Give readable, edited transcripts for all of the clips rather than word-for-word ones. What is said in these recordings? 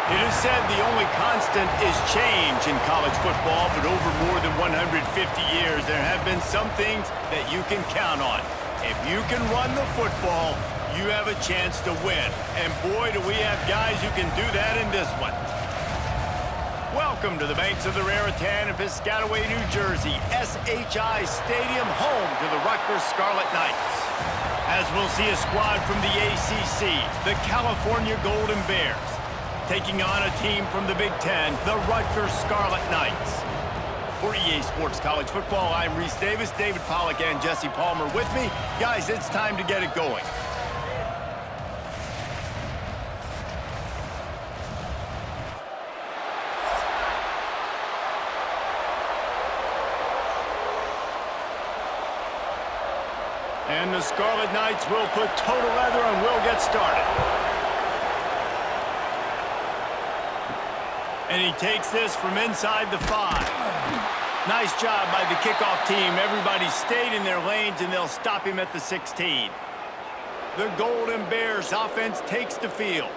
It is said the only constant is change in college football, but over more than 150 years, there have been some things that you can count on. If you can run the football, you have a chance to win. And boy, do we have guys who can do that in this one. Welcome to the banks of the Raritan in Piscataway, New Jersey, SHI Stadium, home to the Rutgers Scarlet Knights. As we'll see a squad from the ACC, the California Golden Bears, taking on a team from the Big Ten, the Rutgers Scarlet Knights. For EA Sports College Football, I'm Reese Davis, David Pollack, and Jesse Palmer with me. Guys, it's time to get it going. And the Scarlet Knights will put total leather and we'll get started. And he takes this from inside the 5. Nice job by the kickoff team. Everybody stayed in their lanes, and they'll stop him at the 16. The Golden Bears offense takes the field.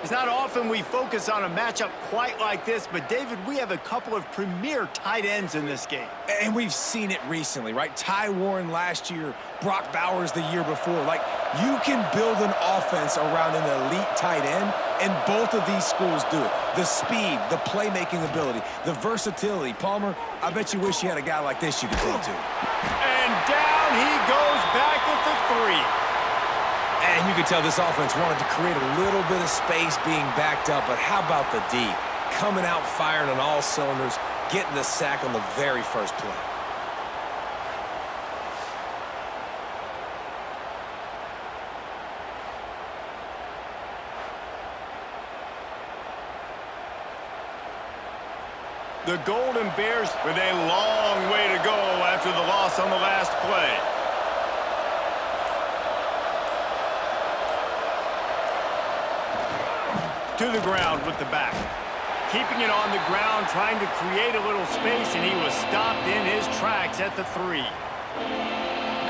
It's not often we focus on a matchup quite like this, but David, we have a couple of premier tight ends in this game. And we've seen it recently, right? Ty Warren last year, Brock Bowers the year before. Like, you can build an offense around an elite tight end, and both of these schools do it. The speed, the playmaking ability, the versatility. Palmer, I bet you wish you had a guy like this you could throw to. And down he goes back at the 3. And you could tell this offense wanted to create a little bit of space being backed up, but how about the D? Coming out firing on all cylinders, getting the sack on the very first play. The Golden Bears with a long way to go after the loss on the last play. To the ground with the back. Keeping it on the ground, trying to create a little space, and he was stopped in his tracks at the 3.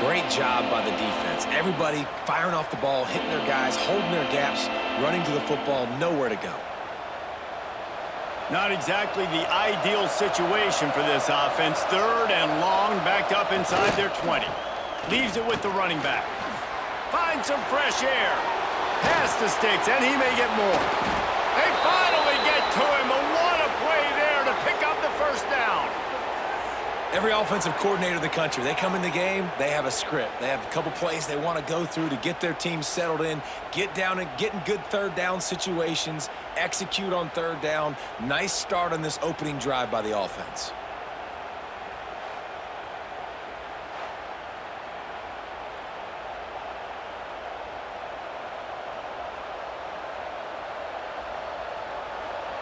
Great job by the defense. Everybody firing off the ball, hitting their guys, holding their gaps, running to the football, nowhere to go. Not exactly the ideal situation for this offense. 3rd and long, back up inside their 20. Leaves it with the running back. Finds some fresh air. Past the sticks, and he may get more. They finally get to him. What a play there to pick up the first down. Every offensive coordinator in the country, they come in the game, they have a script. They have a couple plays they want to go through to get their team settled in, get down and get in good 3rd down situations, execute on 3rd down. Nice start on this opening drive by the offense.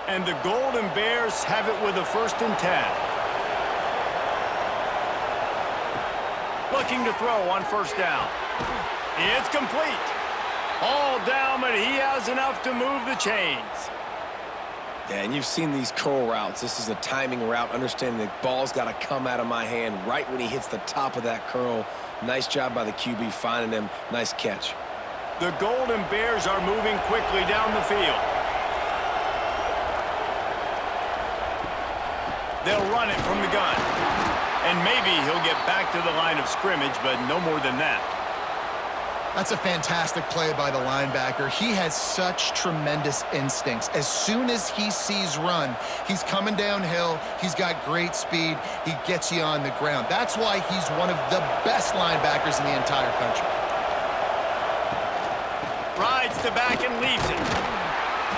And the Golden Bears have it with a 1st and 10. Looking to throw on 1st down. It's complete. All down, but he has enough to move the chains. Yeah, and you've seen these curl routes. This is a timing route, understanding the ball's got to come out of my hand right when he hits the top of that curl. Nice job by the QB finding him. Nice catch. The Golden Bears are moving quickly down the field. They'll run it from the gun. And maybe he'll get back to the line of scrimmage, but no more than that. That's a fantastic play by the linebacker. He has such tremendous instincts. As soon as he sees run, he's coming downhill. He's got great speed. He gets you on the ground. That's why he's one of the best linebackers in the entire country. Rides the back and leaves it.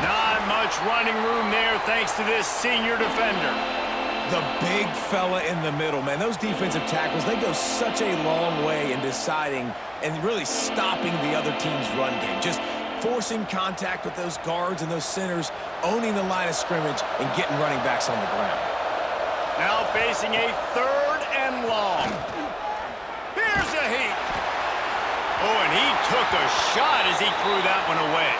Not much running room there thanks to this senior defender. The big fella in the middle, man. Those defensive tackles, they go such a long way in deciding and really stopping the other team's run game. Just forcing contact with those guards and those centers, owning the line of scrimmage, and getting running backs on the ground. Now facing a 3rd and long. Here's a heat. Oh, and he took a shot as he threw that one away.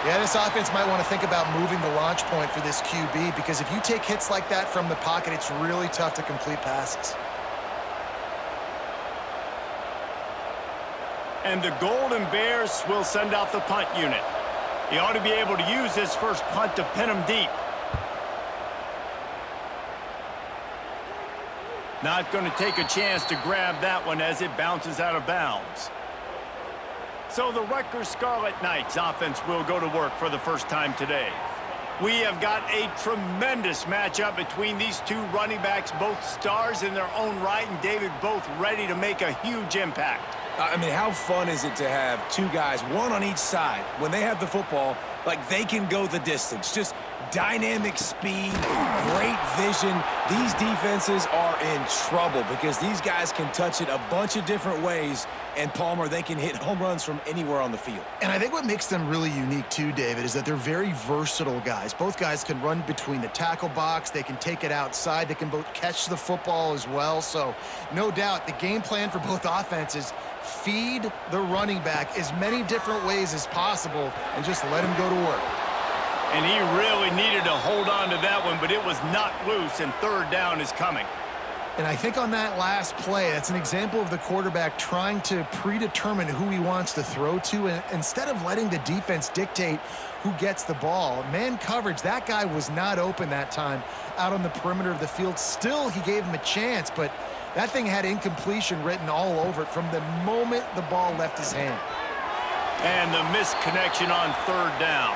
Yeah, this offense might want to think about moving the launch point for this QB, because if you take hits like that from the pocket, it's really tough to complete passes. And the Golden Bears will send out the punt unit. He ought to be able to use this first punt to pin him deep. Not going to take a chance to grab that one as it bounces out of bounds. So the Rutgers Scarlet Knights offense will go to work for the first time today. We have got a tremendous matchup between these two running backs, both stars in their own right, and David, both ready to make a huge impact. I mean, how fun is it to have two guys, one on each side, when they have the football, like they can go the distance. Just dynamic speed, great vision. These defenses are in trouble because these guys can touch it a bunch of different ways, and Palmer, they can hit home runs from anywhere on the field. And I think what makes them really unique too, David, is that they're very versatile guys. Both guys can run between the tackle box. They can take it outside. They can both catch the football as well. So no doubt the game plan for both offenses, feed the running back as many different ways as possible and just let him go to work. And he really needed to hold on to that one, but it was knocked loose, and third down is coming. And I think on that last play, that's an example of the quarterback trying to predetermine who he wants to throw to, and instead of letting the defense dictate who gets the ball. Man coverage, that guy was not open that time out on the perimeter of the field. Still, he gave him a chance, but that thing had incompletion written all over it from the moment the ball left his hand. And the misconnection on third down.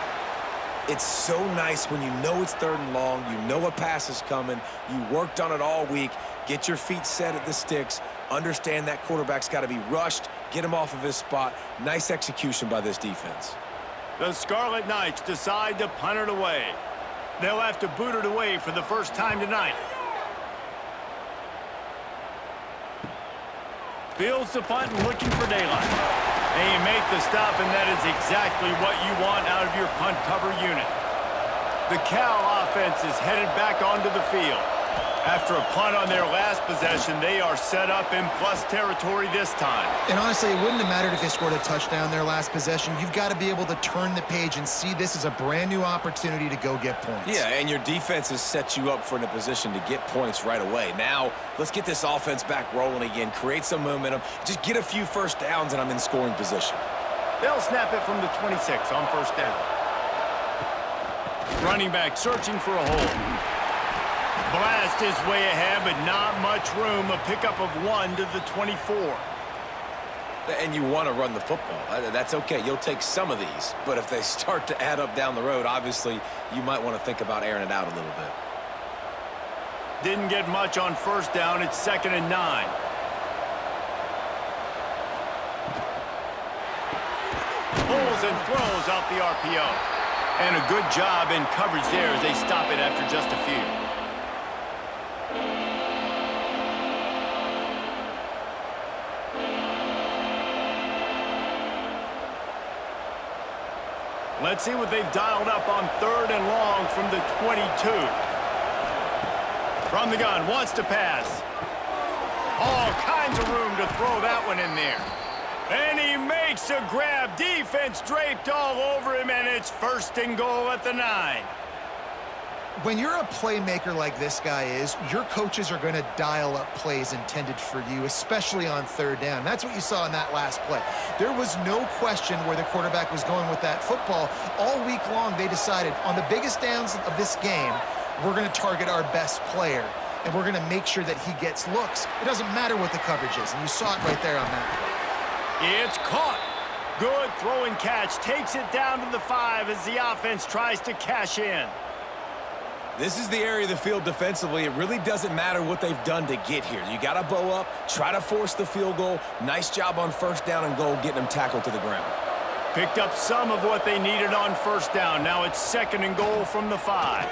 It's so nice when you know it's third and long, you know a pass is coming, you worked on it all week, get your feet set at the sticks, understand that quarterback's got to be rushed, get him off of his spot. Nice execution by this defense. The Scarlet Knights decide to punt it away. They'll have to boot it away for the first time tonight. Fields the punt and looking for daylight. And you make the stop, and that is exactly what you want out of your punt cover unit. The Cal offense is headed back onto the field. After a punt on their last possession, they are set up in plus territory this time. And honestly, it wouldn't have mattered if they scored a touchdown their last possession. You've got to be able to turn the page and see this as a brand new opportunity to go get points. Yeah, and your defense has set you up for in a position to get points right away. Now, let's get this offense back rolling again, create some momentum, just get a few first downs, and I'm in scoring position. They'll snap it from the 26 on first down. Running back searching for a hole. Blast his way ahead, but not much room. A pickup of 1 to the 24. And you want to run the football. That's okay. You'll take some of these. But if they start to add up down the road, obviously, you might want to think about airing it out a little bit. Didn't get much on first down. It's 2nd and 9. Pulls and throws off the RPO. And a good job in coverage there as they stop it after just a few. Let's see what they've dialed up on 3rd and long from the 22. From the gun, wants to pass. All kinds of room to throw that one in there. And he makes a grab. Defense draped all over him, and it's 1st and goal at the 9. When you're a playmaker like this guy is, your coaches are going to dial up plays intended for you, especially on 3rd down. That's what you saw in that last play. There was no question where the quarterback was going with that football. All week long, they decided on the biggest downs of this game, we're going to target our best player, and we're going to make sure that he gets looks. It doesn't matter what the coverage is, and you saw it right there on that play. It's caught. Good throw and catch. Takes it down to the 5 as the offense tries to cash in. This is the area of the field defensively. It really doesn't matter what they've done to get here. You got to bow up, try to force the field goal. Nice job on 1st down and goal, getting them tackled to the ground. Picked up some of what they needed on 1st down. Now it's 2nd and goal from the 5.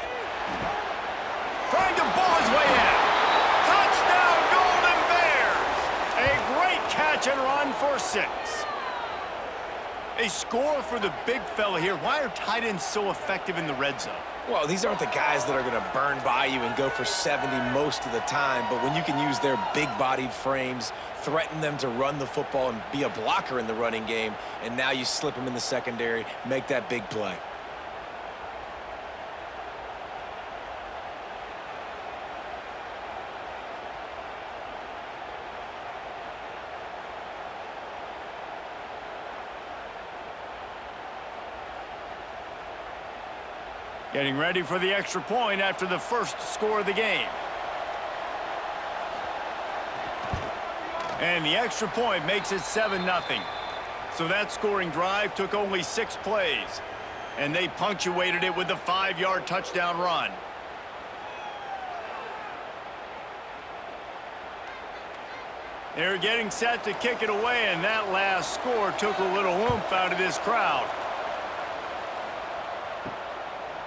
Trying to ball his way out. Touchdown, Golden Bears! A great catch and run for 6. A score for the big fella here. Why are tight ends so effective in the red zone? Well, these aren't the guys that are going to burn by you and go for 70 most of the time, but when you can use their big-bodied frames, threaten them to run the football and be a blocker in the running game, and now you slip them in the secondary, make that big play. Getting ready for the extra point after the first score of the game. And the extra point makes it 7-0. So that scoring drive took only 6 plays. And they punctuated it with a 5-yard touchdown run. They're getting set to kick it away, and that last score took a little oomph out of this crowd.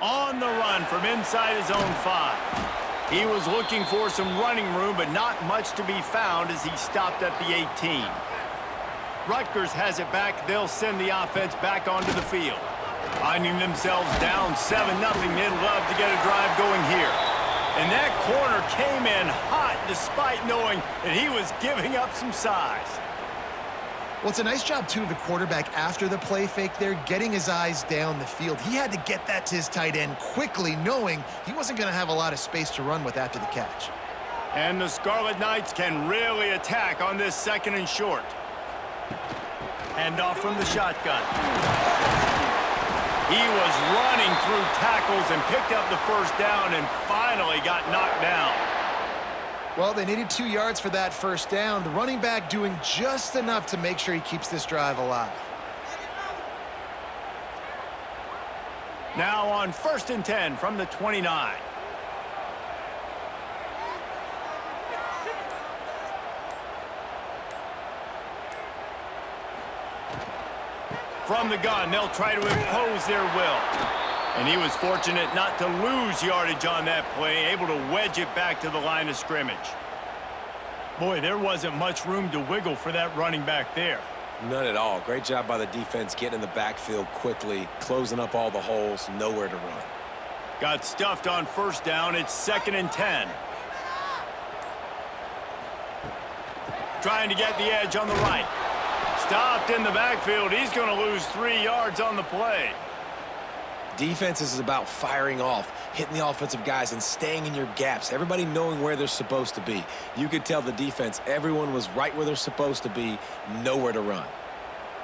On the run from inside his own 5. He was looking for some running room, but not much to be found as he stopped at the 18. Rutgers has it back. They'll send the offense back onto the field. Finding themselves down 7-0, they'd love to get a drive going here. And that corner came in hot despite knowing that he was giving up some size. Well, it's a nice job, too, of the quarterback after the play fake there, getting his eyes down the field. He had to get that to his tight end quickly, knowing he wasn't going to have a lot of space to run with after the catch. And the Scarlet Knights can really attack on this 2nd and short. Hand off from the shotgun. He was running through tackles and picked up the first down and finally got knocked down. Well, they needed 2 yards for that first down. The running back doing just enough to make sure he keeps this drive alive. Now on 1st and 10 from the 29. From the gun, they'll try to impose their will. And he was fortunate not to lose yardage on that play, able to wedge it back to the line of scrimmage. Boy, there wasn't much room to wiggle for that running back there. None at all. Great job by the defense getting in the backfield quickly, closing up all the holes, nowhere to run. Got stuffed on 1st down. It's 2nd and 10. Trying to get the edge on the right. Stopped in the backfield. He's going to lose 3 yards on the play. Defense is about firing off, hitting the offensive guys, and staying in your gaps. Everybody knowing where they're supposed to be. You could tell the defense, everyone was right where they're supposed to be, nowhere to run.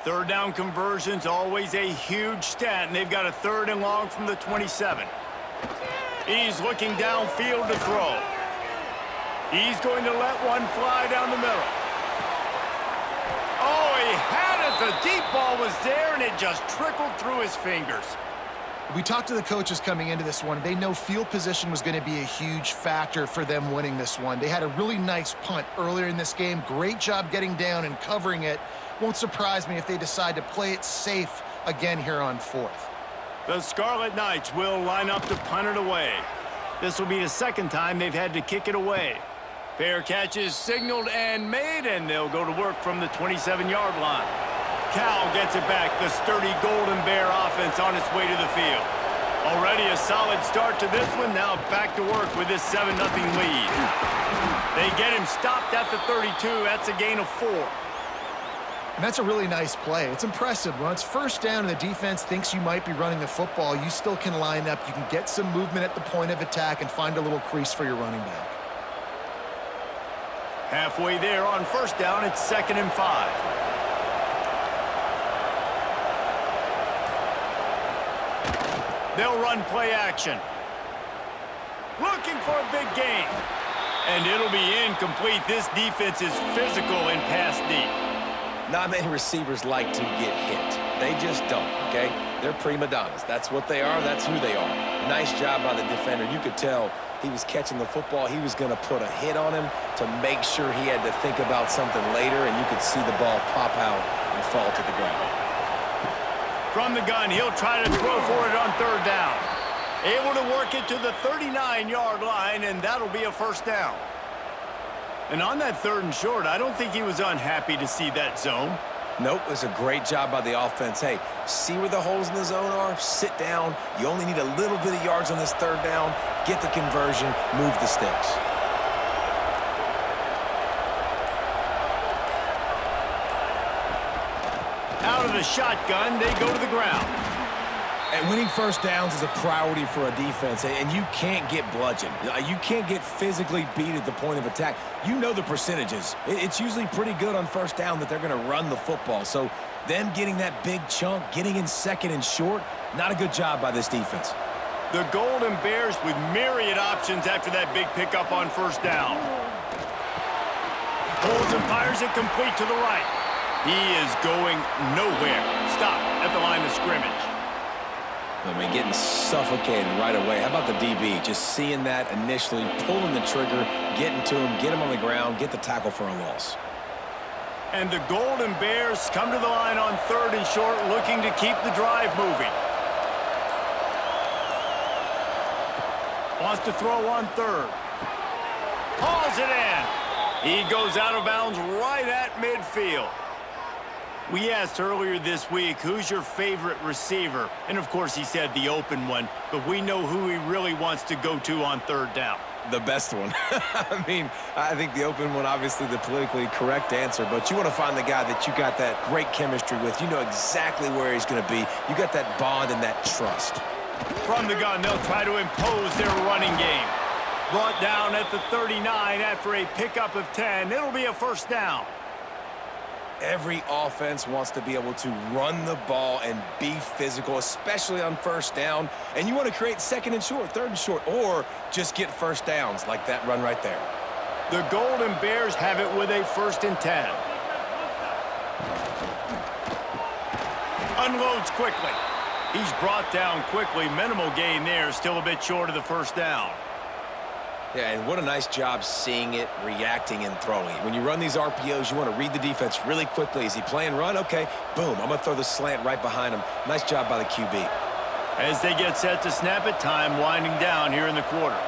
3rd down conversions, always a huge stat, and they've got a 3rd and long from the 27. He's looking downfield to throw. He's going to let one fly down the middle. Oh, he had it. The deep ball was there, and it just trickled through his fingers. We talked to the coaches coming into this one. They know field position was going to be a huge factor for them winning this one. They had a really nice punt earlier in this game. Great job getting down and covering it. Won't surprise me if they decide to play it safe again here on 4th. The Scarlet Knights will line up to punt it away. This will be the 2nd time they've had to kick it away. Fair catch is signaled and made, and they'll go to work from the 27-yard line. Cal gets it back. The sturdy Golden Bear offense on its way to the field. Already a solid start to this one. Now back to work with this 7-0 lead. They get him stopped at the 32. That's a gain of 4. And that's a really nice play. It's impressive. When it's 1st down and the defense thinks you might be running the football, you still can line up. You can get some movement at the point of attack and find a little crease for your running back. Halfway there on 1st down, it's 2nd and 5. They'll run play action. Looking for a big gain. And it'll be incomplete. This defense is physical in pass deep. Not many receivers like to get hit. They just don't, okay? They're prima donnas. That's what they are. That's who they are. Nice job by the defender. You could tell he was catching the football. He was going to put a hit on him to make sure he had to think about something later, and you could see the ball pop out and fall to the ground. From the gun, he'll try to throw for it on 3rd down. Able to work it to the 39-yard line, and that'll be a 1st down. And on that 3rd and short, I don't think he was unhappy to see that zone. Nope, it was a great job by the offense. Hey, see where the holes in the zone are? Sit down. You only need a little bit of yards on this 3rd down. Get the conversion, move the sticks. Out of the shotgun, they go to the ground. And winning 1st downs is a priority for a defense, and you can't get bludgeoned. You can't get physically beat at the point of attack. You know the percentages. It's usually pretty good on 1st down that they're going to run the football. So them getting that big chunk, getting in 2nd and short, not a good job by this defense. The Golden Bears with myriad options after that big pickup on first down. Pulls and fires it complete to the right. He is going nowhere. Stop at the line of scrimmage. I mean, getting suffocated right away. How about the DB? Just seeing that initially, pulling the trigger, getting to him, get him on the ground, get the tackle for a loss. And the Golden Bears come to the line on 3rd and short, looking to keep the drive moving. Wants to throw on 3rd. Hauls it in. He goes out of bounds right at midfield. We asked earlier this week, who's your favorite receiver? And, of course, he said the open one, but we know who he really wants to go to on 3rd down. The best one. I mean, I think the open one, obviously the politically correct answer, but you want to find the guy that you got that great chemistry with. You know exactly where he's going to be. You got that bond and that trust. From the gun, they'll try to impose their running game. Brought down at the 39 after a pickup of 10. It'll be a first down. Every offense wants to be able to run the ball and be physical, especially on first down. And you want to create 2nd and short, 3rd and short, or just get first downs like that run right there. The Golden Bears have it with a 1st and 10. Unloads quickly. He's brought down quickly. Minimal gain there, still a bit short of the first down. Yeah, and what a nice job seeing it, reacting, and throwing it. When you run these RPOs, you want to read the defense really quickly. Is he playing run? Okay, boom, I'm going to throw the slant right behind him. Nice job by the QB. As they get set to snap it, time winding down here in the quarter.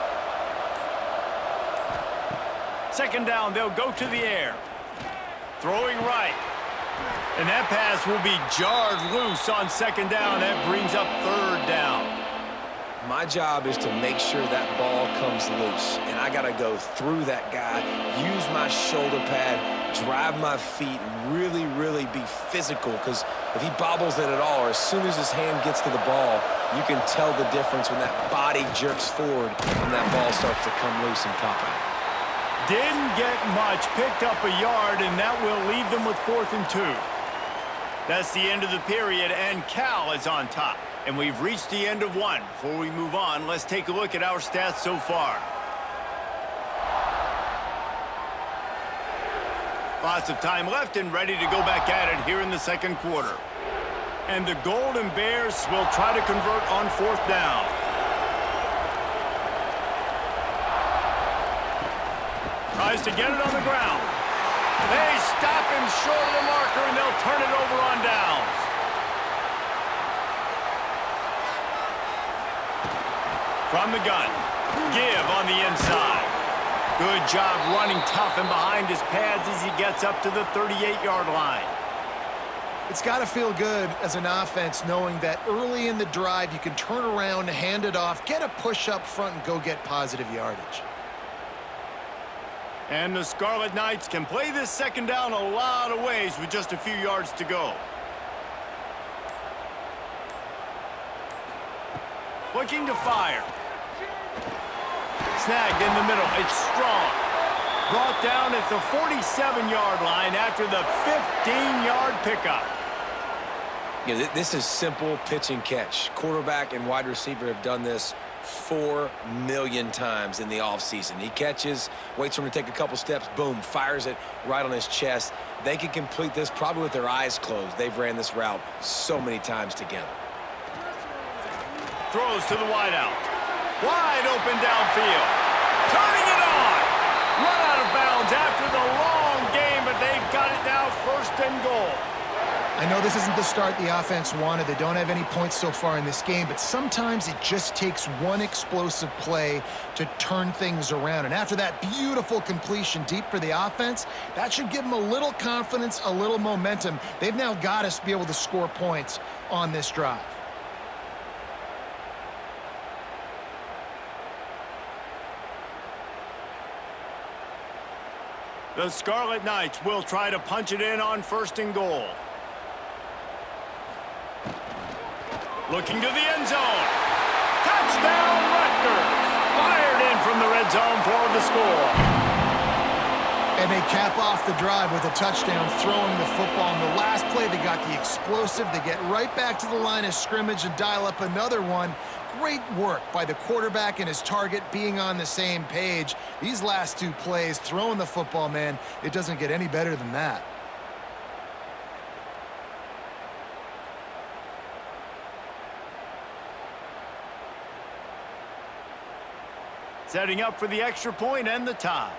2nd down, they'll go to the air. Throwing right. And that pass will be jarred loose on 2nd down. That brings up 3rd down. My job is to make sure that ball comes loose, and I got to go through that guy, use my shoulder pad, drive my feet, really, really be physical, because if he bobbles it at all, or as soon as his hand gets to the ball, you can tell the difference when that body jerks forward and that ball starts to come loose and pop out. Didn't get much, picked up a yard, and that will leave them with 4th and 2. That's the end of the period, and Cal is on top. And we've reached the end of one. Before we move on, let's take a look at our stats so far. Lots of time left and ready to go back at it here in the 2nd quarter. And the Golden Bears will try to convert on 4th down. Tries to get it on the ground. They stop him short of the marker, and they'll turn it over on downs. From the gun, give on the inside. Good job running tough and behind his pads as he gets up to the 38-yard line. It's got to feel good as an offense knowing that early in the drive you can turn around, hand it off, get a push up front, and go get positive yardage. And the Scarlet Knights can play this 2nd down a lot of ways with just a few yards to go. Looking to fire. Snagged in the middle. It's strong. Brought down at the 47-yard line after the 15-yard pickup. Yeah, this is simple pitch and catch. Quarterback and wide receiver have done this 4 million times in the offseason. He catches, waits for him to take a couple steps, boom, fires it right on his chest. They can complete this probably with their eyes closed. They've ran this route so many times together. Throws to the wideout. Wide open downfield. Turning it on. Run out of bounds after the long game, but they've got it now 1st and goal. I know this isn't the start the offense wanted. They don't have any points so far in this game, but sometimes it just takes one explosive play to turn things around. And after that beautiful completion deep for the offense, that should give them a little confidence, a little momentum. They've now got us to be able to score points on this drive. The Scarlet Knights will try to punch it in on 1st and goal. Looking to the end zone. Touchdown, Rutgers! Fired in from the red zone for the score. And they cap off the drive with a touchdown, throwing the football. In the last play, they got the explosive. They get right back to the line of scrimmage and dial up another one. Great work by the quarterback and his target being on the same page. These last two plays, throwing the football, man, it doesn't get any better than that. Setting up for the extra point and the tie.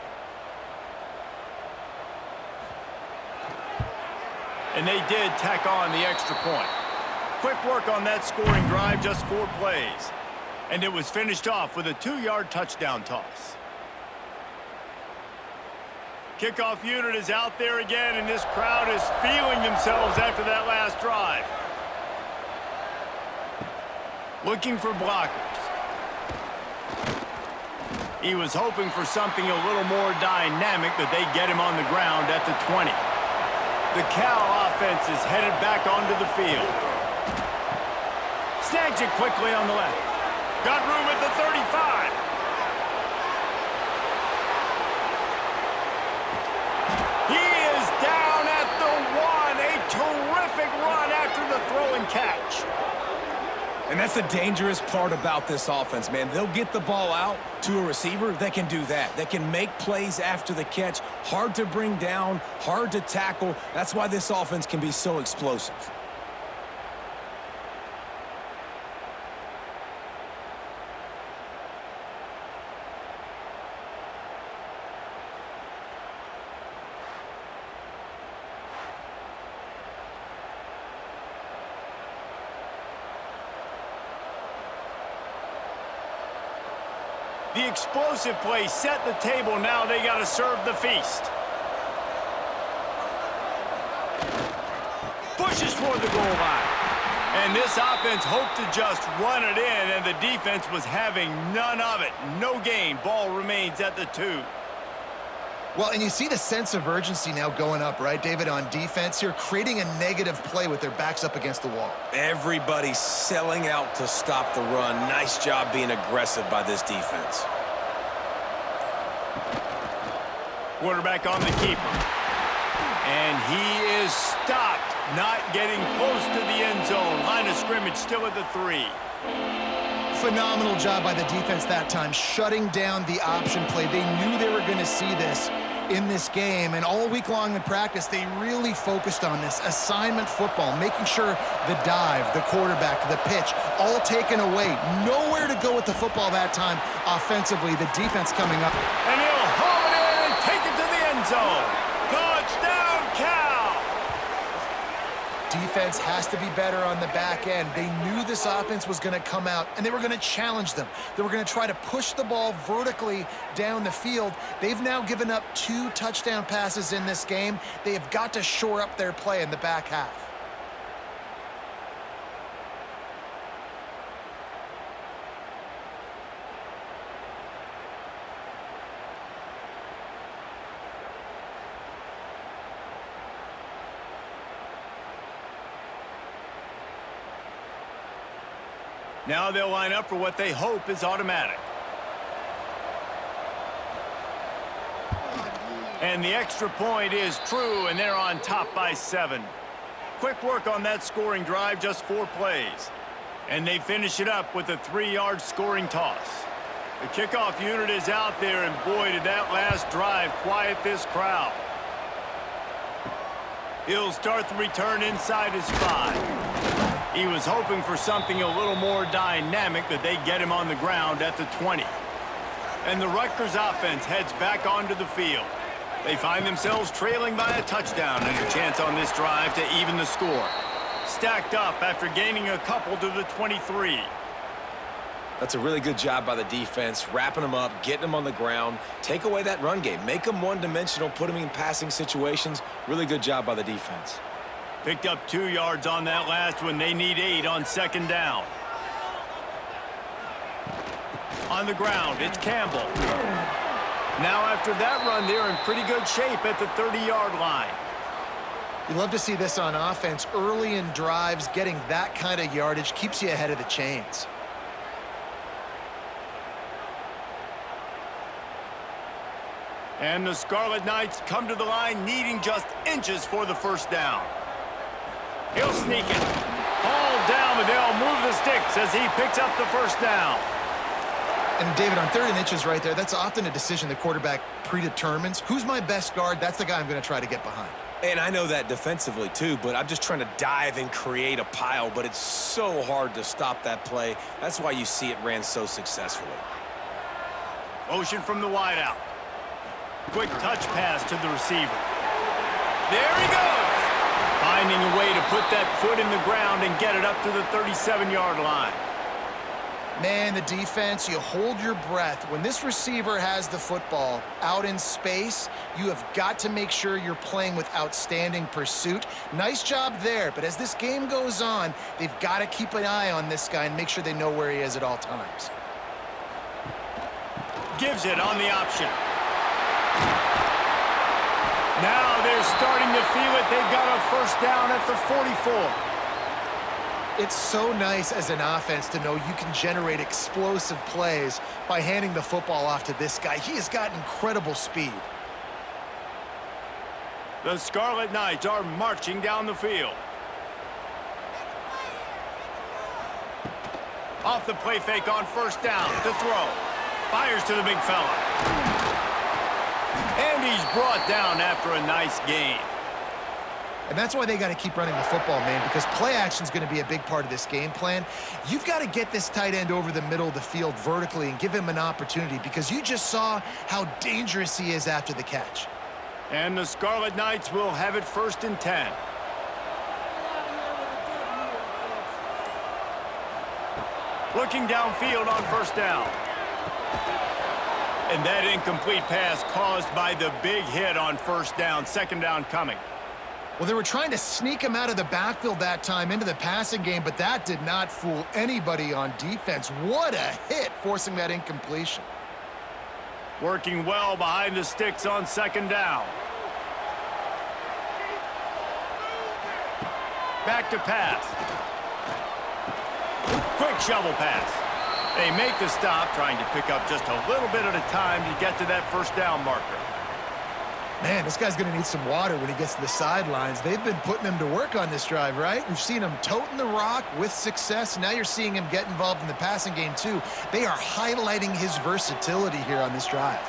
And they did tack on the extra point. Quick work on that scoring drive, just 4 plays. And it was finished off with a 2-yard touchdown toss. Kickoff unit is out there again, and this crowd is feeling themselves after that last drive. Looking for blockers. He was hoping for something a little more dynamic, but they get him on the ground at the 20. The Cal offense is headed back onto the field. Snags it quickly on the left. Got room at the 35. He is down at the 1. A terrific run after the throw and catch. And that's the dangerous part about this offense, man. They'll get the ball out to a receiver that can do that. That can make plays after the catch. Hard to bring down, hard to tackle. That's why this offense can be so explosive. The explosive play set the table. Now they got to serve the feast. Pushes toward the goal line. And this offense hoped to just run it in, and the defense was having none of it. No gain. Ball remains at the 2. Well, and you see the sense of urgency now going up, right, David, on defense here, creating a negative play with their backs up against the wall. Everybody's selling out to stop the run. Nice job being aggressive by this defense. Quarterback on the keeper. And he is stopped, not getting close to the end zone. Line of scrimmage still at the 3. Phenomenal job by the defense that time, shutting down the option play. They knew they were going to see this in this game, and all week long in practice, they really focused on this assignment football, making sure the dive, the quarterback, the pitch, all taken away. Nowhere to go with the football that time offensively. The defense coming up. And he'll haul it in and take it to the end zone. Touchdown, Cal! Defense has to be better on the back end. They knew this offense was going to come out, and they were going to challenge them. They were going to try to push the ball vertically down the field. They've now given up 2 touchdown passes in this game. They have got to shore up their play in the back half. Now they'll line up for what they hope is automatic. And the extra point is true, and they're on top by 7. Quick work on that scoring drive, just 4 plays. And they finish it up with a 3-yard scoring toss. The kickoff unit is out there, and boy, did that last drive quiet this crowd. He'll start the return inside his 5. He was hoping for something a little more dynamic, but they get him on the ground at the 20. And the Rutgers offense heads back onto the field. They find themselves trailing by a touchdown and a chance on this drive to even the score. Stacked up after gaining a couple to the 23. That's a really good job by the defense, wrapping them up, getting them on the ground, take away that run game, make them one-dimensional, put them in passing situations. Really good job by the defense. Picked up 2 yards on that last one. They need 8 on 2nd down. On the ground, it's Campbell. Now after that run, they're in pretty good shape at the 30-yard line. You love to see this on offense. Early in drives, getting that kind of yardage keeps you ahead of the chains. And the Scarlet Knights come to the line needing just inches for the first down. He'll sneak it. All down but they'll move the sticks as he picks up the first down. And David, on 3rd and inches right there, that's often a decision the quarterback predetermines. Who's my best guard? That's the guy I'm going to try to get behind. And I know that defensively too, but I'm just trying to dive and create a pile, but it's so hard to stop that play. That's why you see it ran so successfully. Motion from the wideout. Quick touch pass to the receiver. There he goes. Finding a way to put that foot in the ground and get it up to the 37-yard line. Man, the defense, you hold your breath. When this receiver has the football out in space, you have got to make sure you're playing with outstanding pursuit. Nice job there, but as this game goes on, they've got to keep an eye on this guy and make sure they know where he is at all times. Gives it on the option. Now they're starting to feel it. They've got a first down at the 44. It's so nice as an offense to know you can generate explosive plays by handing the football off to this guy. He has got incredible speed. The Scarlet Knights are marching down the field. Off the play fake on first down to throw. Fires to the big fella. And he's brought down after a nice gain. And that's why they got to keep running the football, man, because play action is going to be a big part of this game plan. You've got to get this tight end over the middle of the field vertically and give him an opportunity, because you just saw how dangerous he is after the catch. And the Scarlet Knights will have it 1st and 10. Looking downfield on first down. And that incomplete pass caused by the big hit on first down. 2nd down coming. Well, they were trying to sneak him out of the backfield that time into the passing game, but that did not fool anybody on defense. What a hit, forcing that incompletion. Working well behind the sticks on 2nd down. Back to pass. Quick shovel pass. They make the stop, trying to pick up just a little bit at a time to get to that first down marker. Man, this guy's going to need some water when he gets to the sidelines. They've been putting him to work on this drive, right? We've seen him toting the rock with success. Now you're seeing him get involved in the passing game, too. They are highlighting his versatility here on this drive.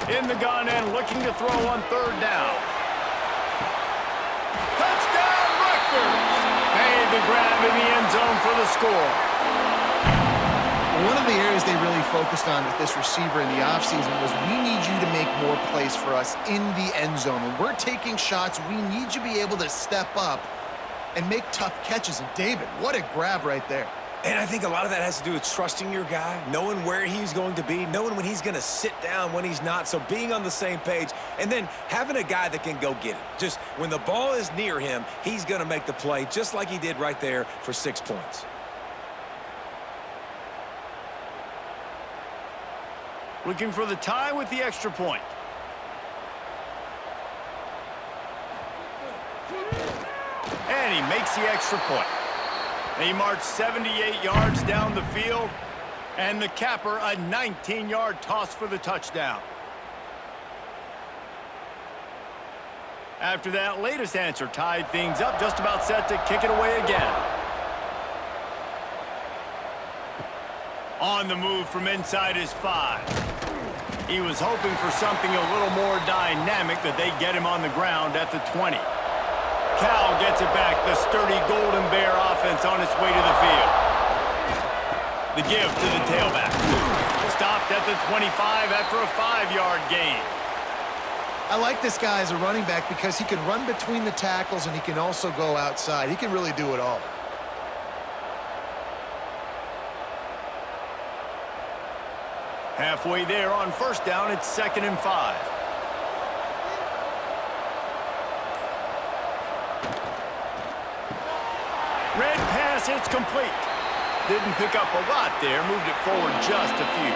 In the gun and looking to throw on 3rd down. Touchdown, Rutgers! Made the grab in the end zone for the score. One of the areas they really focused on with this receiver in the offseason was, we need you to make more plays for us in the end zone. When we're taking shots, we need you to be able to step up and make tough catches. And David, what a grab right there. And I think a lot of that has to do with trusting your guy, knowing where he's going to be, knowing when he's going to sit down, when he's not. So being on the same page, and then having a guy that can go get it. Just when the ball is near him, he's going to make the play, just like he did right there for 6 points. Looking for the tie with the extra point. And he makes the extra point. They march 78 yards down the field, and the capper a 19-yard toss for the touchdown. After that latest answer tied things up, just about set to kick it away again. On the move from inside his 5. He was hoping for something a little more dynamic, that they get him on the ground at the 20. Cal gets it back. The sturdy Golden Bear offense on its way to the field. The give to the tailback. Stopped at the 25 after a 5-yard gain. I like this guy as a running back because he can run between the tackles and he can also go outside. He can really do it all. Halfway there on first down, it's 2nd and 5. Red pass, it's complete. Didn't pick up a lot there, moved it forward just a few.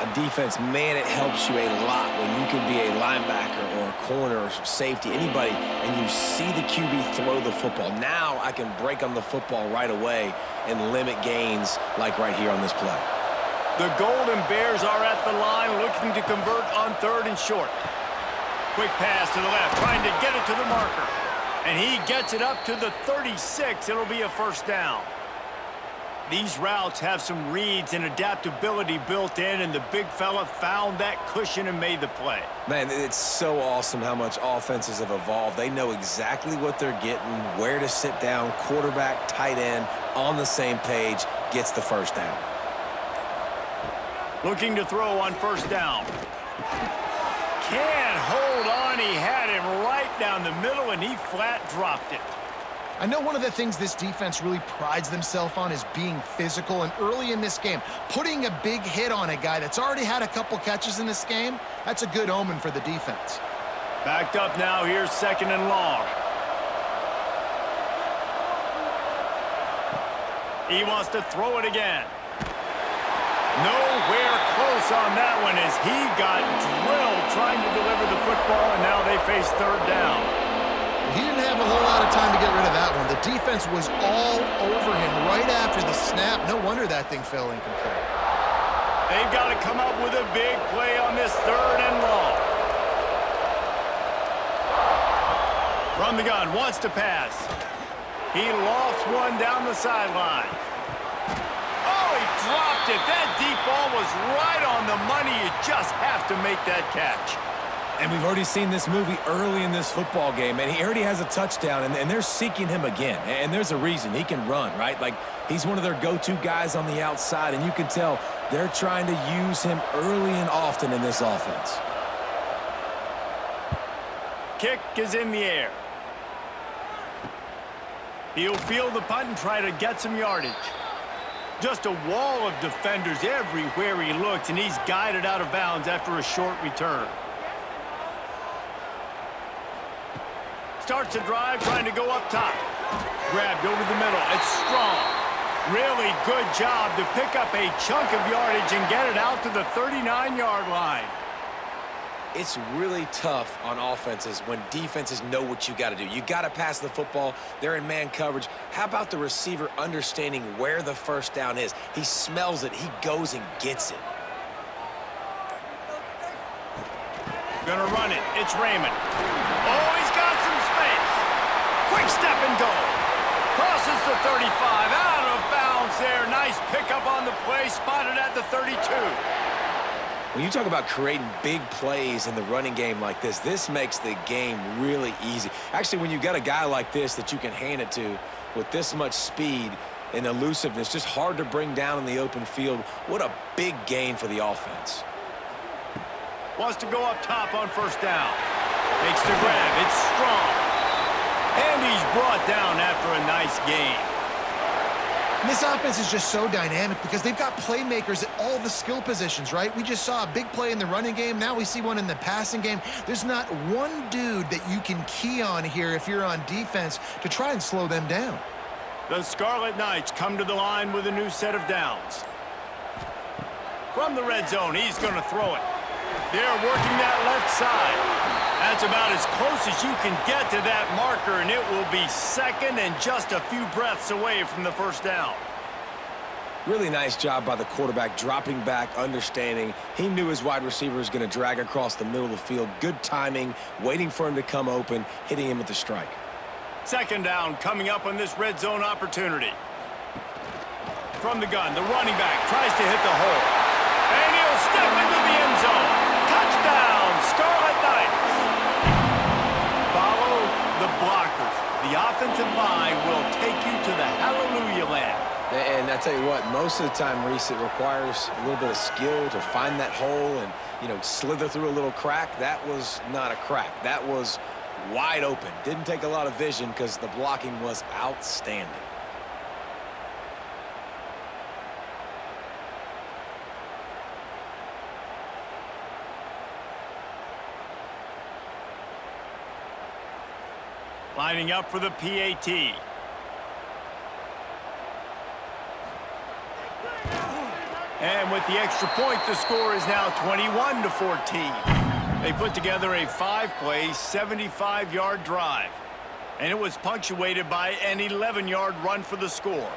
On defense, man, it helps you a lot when you can be a linebacker or a corner or safety, anybody, and you see the QB throw the football. Now I can break on the football right away and limit gains like right here on this play. The Golden Bears are at the line looking to convert on 3rd and short. Quick pass to the left, trying to get it to the marker. And he gets it up to the 36. It'll be a first down. These routes have some reads and adaptability built in, and the big fella found that cushion and made the play. Man, it's so awesome how much offenses have evolved. They know exactly what they're getting, where to sit down, quarterback, tight end, on the same page, gets the first down. Looking to throw on first down. Can't hold on. He had him right down the middle, and he flat dropped it. I know one of the things this defense really prides themselves on is being physical, and early in this game, putting a big hit on a guy that's already had a couple catches in this game, that's a good omen for the defense. Backed up now, here's second and long. He wants to throw it again. Nowhere close on that one as he got drilled trying to deliver the football, and now they face third down. He didn't have a whole lot of time to get rid of that one. The defense was all over him right after the snap. No wonder that thing fell incomplete. They've got to come up with a big play on this third and long. From the gun, wants to pass. He lofts one down the sideline. Oh, he dropped it. That deep ball was right on the money. You just have to make that catch. And we've already seen this movie early in this football game, and he already has a touchdown, and they're seeking him again. And there's a reason. He can run, right? Like, he's one of their go-to guys on the outside, and you can tell they're trying to use him early and often in this offense. Kick is in the air. He'll field the punt and try to get some yardage. Just a wall of defenders everywhere he looks, and he's guided out of bounds after a short return. Starts a drive, trying to go up top. Grabbed over the middle. It's strong. Really good job to pick up a chunk of yardage and get it out to the 39-yard line. It's really tough on offenses when defenses know what you got to do. You got to pass the football. They're in man coverage. How about the receiver understanding where the first down is? He smells it. He goes and gets it. Gonna run it. It's Raymond. Oh, he's got some space. Quick step and go. Crosses the 35. Out of bounds there. Nice pickup on the play. Spotted at the 32. When you talk about creating big plays in the running game like this makes the game really easy. Actually, when you got a guy like this that you can hand it to with this much speed and elusiveness, just hard to bring down in the open field, what a big gain for the offense. Wants to go up top on first down. Makes the grab. It's strong. And he's brought down after a nice gain. And this offense is just so dynamic because they've got playmakers at all the skill positions, right? We just saw a big play in the running game. Now we see one in the passing game. There's not one dude that you can key on here if you're on defense to try and slow them down. The Scarlet Knights come to the line with a new set of downs. From the red zone, he's going to throw it. They're working that left side. That's about as close as you can get to that marker, and it will be second and just a few breaths away from the first down. Really nice job by the quarterback, dropping back, understanding. He knew his wide receiver was going to drag across the middle of the field. Good timing, waiting for him to come open, hitting him with the strike. Second down coming up on this red zone opportunity. From the gun, the running back tries to hit the hole. And he'll step into the end zone. Touchdown, Scarlet Knights. Follow the blockers. The offensive line will take you to the hallelujah land. And I tell you what, most of the time, Reese, it requires a little bit of skill to find that hole and, slither through a little crack. That was not a crack. That was wide open. Didn't take a lot of vision because the blocking was outstanding. Lining up for the PAT. And with the extra point, the score is now 21-14. They put together a 5-play, 75-yard drive. And it was punctuated by an 11-yard run for the score.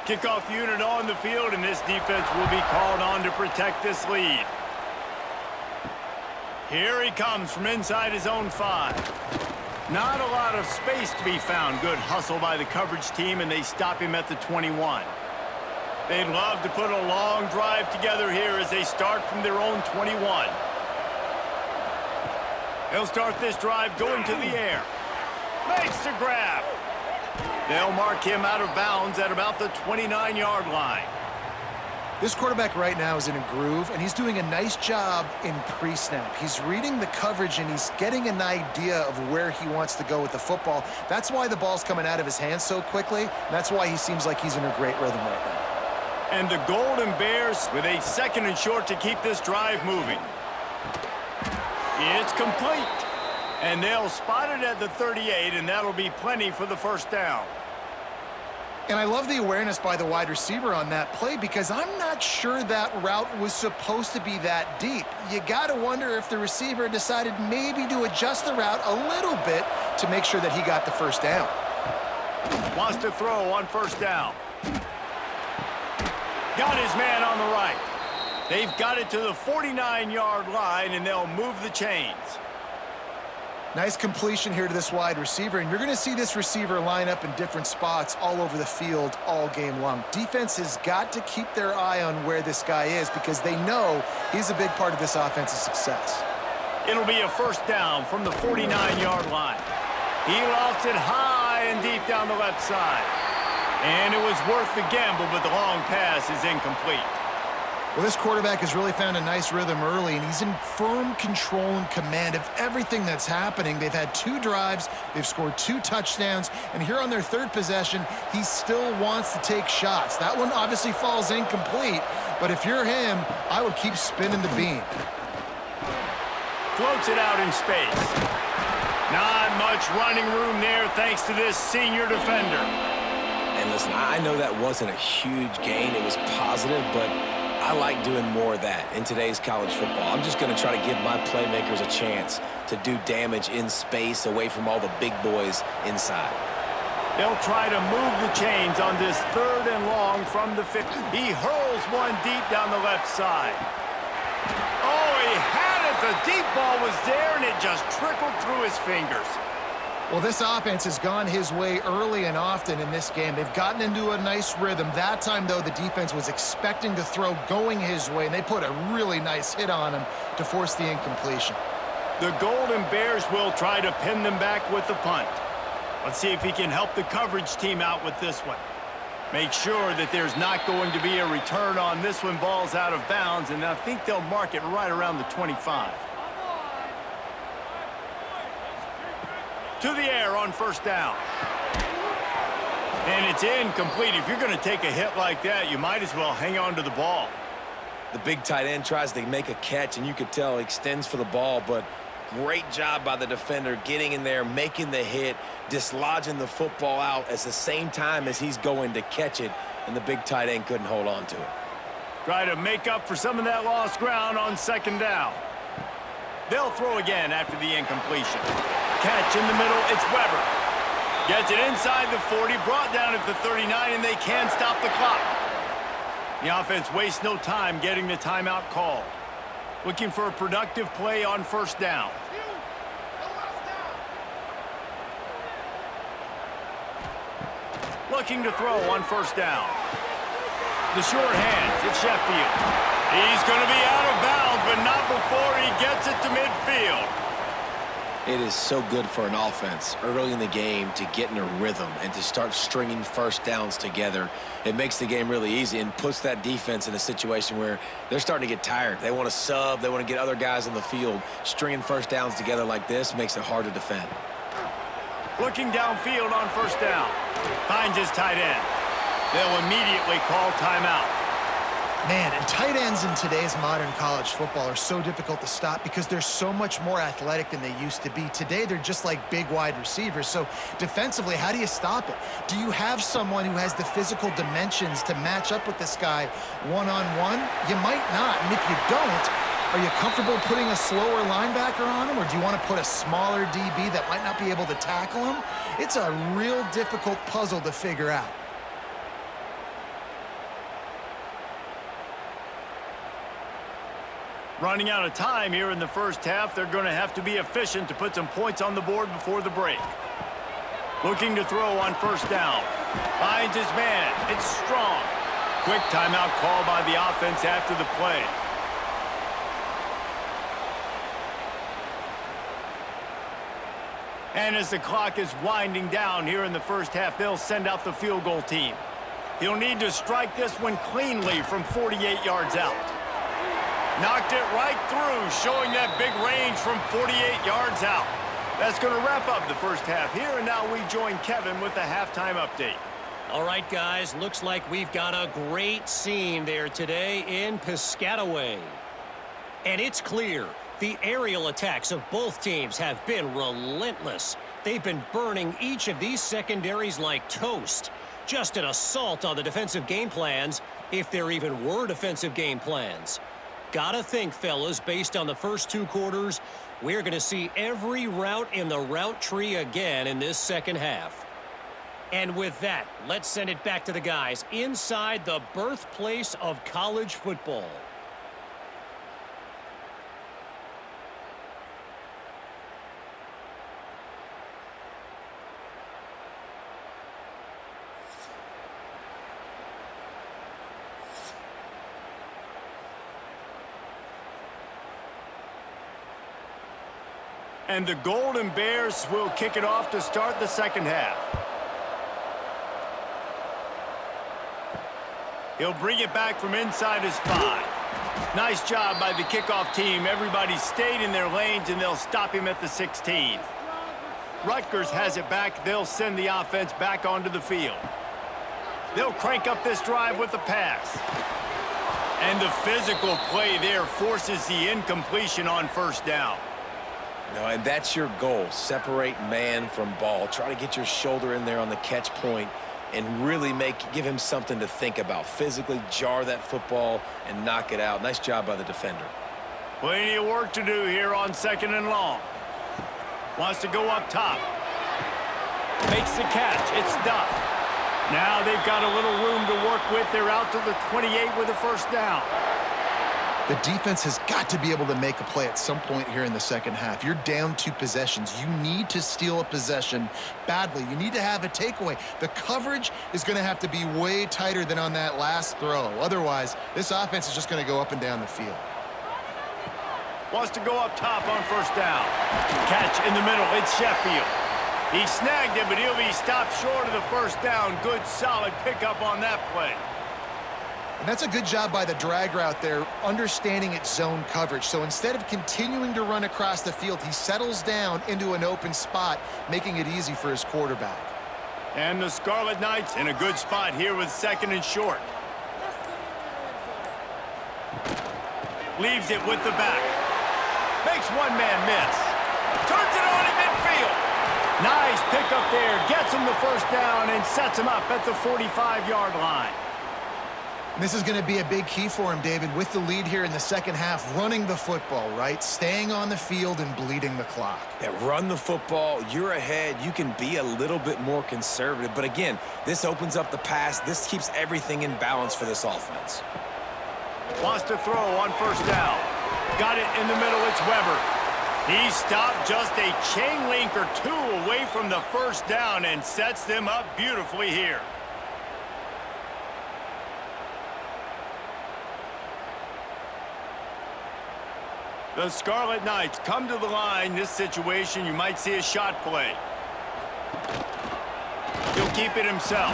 Kickoff unit on the field, and this defense will be called on to protect this lead. Here he comes from inside his own 5. Not a lot of space to be found. Good hustle by the coverage team, and they stop him at the 21. They'd love to put a long drive together here as they start from their own 21. They'll start this drive going to the air. Makes the grab. They'll mark him out of bounds at about the 29-yard line. This quarterback right now is in a groove, and he's doing a nice job in pre-snap. He's reading the coverage, and he's getting an idea of where he wants to go with the football. That's why the ball's coming out of his hands so quickly. That's why he seems like he's in a great rhythm right now. And the Golden Bears with a 2nd and short to keep this drive moving. It's complete. And they'll spot it at the 38, and that'll be plenty for the first down. And I love the awareness by the wide receiver on that play because I'm not sure that route was supposed to be that deep. You got to wonder if the receiver decided maybe to adjust the route a little bit to make sure that he got the first down. Wants to throw on first down. Got his man on the right. They've got it to the 49-yard line, and they'll move the chains. Nice completion here to this wide receiver, and you're going to see this receiver line up in different spots all over the field all game long. Defense has got to keep their eye on where this guy is because they know he's a big part of this offense's success. It'll be a first down from the 49-yard line. He lofts it high and deep down the left side. And it was worth the gamble, but the long pass is incomplete. Well, this quarterback has really found a nice rhythm early, and he's in firm control and command of everything that's happening. They've had 2 drives, they've scored 2 touchdowns, and here on their 3rd possession, he still wants to take shots. That one obviously falls incomplete, but if you're him, I would keep spinning the beam. Floats it out in space. Not much running room there thanks to this senior defender. And listen, I know that wasn't a huge gain. It was positive, but I like doing more of that in today's college football. I'm just going to try to give my playmakers a chance to do damage in space away from all the big boys inside. They'll try to move the chains on this 3rd and long from the 50. He hurls one deep down the left side. Oh, he had it. The deep ball was there, and it just trickled through his fingers. Well, this offense has gone his way early and often in this game. They've gotten into a nice rhythm. That time, though, the defense was expecting to throw going his way, and they put a really nice hit on him to force the incompletion. The Golden Bears will try to pin them back with the punt. Let's see if he can help the coverage team out with this one. Make sure that there's not going to be a return on this one. Ball's out of bounds, and I think they'll mark it right around the 25. To the air on first down. And it's incomplete. If you're going to take a hit like that, you might as well hang on to the ball. The big tight end tries to make a catch, and you could tell he extends for the ball, but great job by the defender getting in there, making the hit, dislodging the football out at the same time as he's going to catch it, and the big tight end couldn't hold on to it. Try to make up for some of that lost ground on 2nd down. They'll throw again after the incompletion. Catch in the middle, it's Weber. Gets it inside the 40, brought down at the 39, and they can stop the clock. The offense wastes no time getting the timeout called. Looking for a productive play on first down. Looking to throw on first down. The short hands, it's Sheffield. He's going to be out of bounds, but not before he gets it to midfield. It is so good for an offense early in the game to get in a rhythm and to start stringing first downs together. It makes the game really easy and puts that defense in a situation where they're starting to get tired. They want to sub. They want to get other guys on the field. Stringing first downs together like this makes it hard to defend. Looking downfield on first down. Finds his tight end. They'll immediately call timeout. Man, and tight ends in today's modern college football are so difficult to stop because they're so much more athletic than they used to be. Today, they're just like big wide receivers. So defensively, how do you stop it? Do you have someone who has the physical dimensions to match up with this guy one-on-one? You might not, and if you don't, are you comfortable putting a slower linebacker on him, or do you want to put a smaller DB that might not be able to tackle him? It's a real difficult puzzle to figure out. Running out of time here in the first half, they're going to have to be efficient to put some points on the board before the break. Looking to throw on first down. Finds his man. It's strong. Quick timeout call by the offense after the play. And as the clock is winding down here in the first half, they'll send out the field goal team. He'll need to strike this one cleanly from 48 yards out. Knocked it right through, showing that big range from 48 yards out. That's going to wrap up the first half here, and now we join Kevin with the halftime update. All right, guys, looks like we've got a great scene there today in Piscataway. And it's clear the aerial attacks of both teams have been relentless. They've been burning each of these secondaries like toast. Just an assault on the defensive game plans, if there even were defensive game plans. Gotta think, fellas, based on the first two quarters, we're going to see every route in the route tree again in this second half. And with that, let's send it back to the guys inside the birthplace of college football. And the Golden Bears will kick it off to start the second half. He'll bring it back from inside his 5. Nice job by the kickoff team. Everybody stayed in their lanes, and they'll stop him at the 16. Rutgers has it back. They'll send the offense back onto the field. They'll crank up this drive with the pass. And the physical play there forces the incompletion on first down. No, and that's your goal. Separate man from ball. Try to get your shoulder in there on the catch point and really give him something to think about. Physically jar that football and knock it out. Nice job by the defender. Plenty of work to do here on second and long. Wants to go up top. Makes the catch. It's Duff. Now they've got a little room to work with. They're out to the 28 with a first down. The defense has got to be able to make a play at some point here in the second half. You're down 2 possessions. You need to steal a possession badly. You need to have a takeaway. The coverage is going to have to be way tighter than on that last throw. Otherwise, this offense is just going to go up and down the field. Wants to go up top on first down. Catch in the middle. It's Sheffield. He snagged it, but he'll be stopped short of the first down. Good, solid pickup on that play. And that's a good job by the drag route there, understanding its zone coverage. So instead of continuing to run across the field, he settles down into an open spot, making it easy for his quarterback. And the Scarlet Knights in a good spot here with second and short. Leaves it with the back. Makes one man miss. Turns it on in midfield. Nice pickup there. Gets him the first down and sets him up at the 45-yard line. This is going to be a big key for him, David, with the lead here in the second half, running the football, right? Staying on the field and bleeding the clock. Yeah, run the football. You're ahead. You can be a little bit more conservative. But again, this opens up the pass. This keeps everything in balance for this offense. Wants to throw on first down. Got it in the middle. It's Weber. He stopped just a chain link or 2 away from the first down and sets them up beautifully here. The Scarlet Knights come to the line. This situation, you might see a shot play. He'll keep it himself.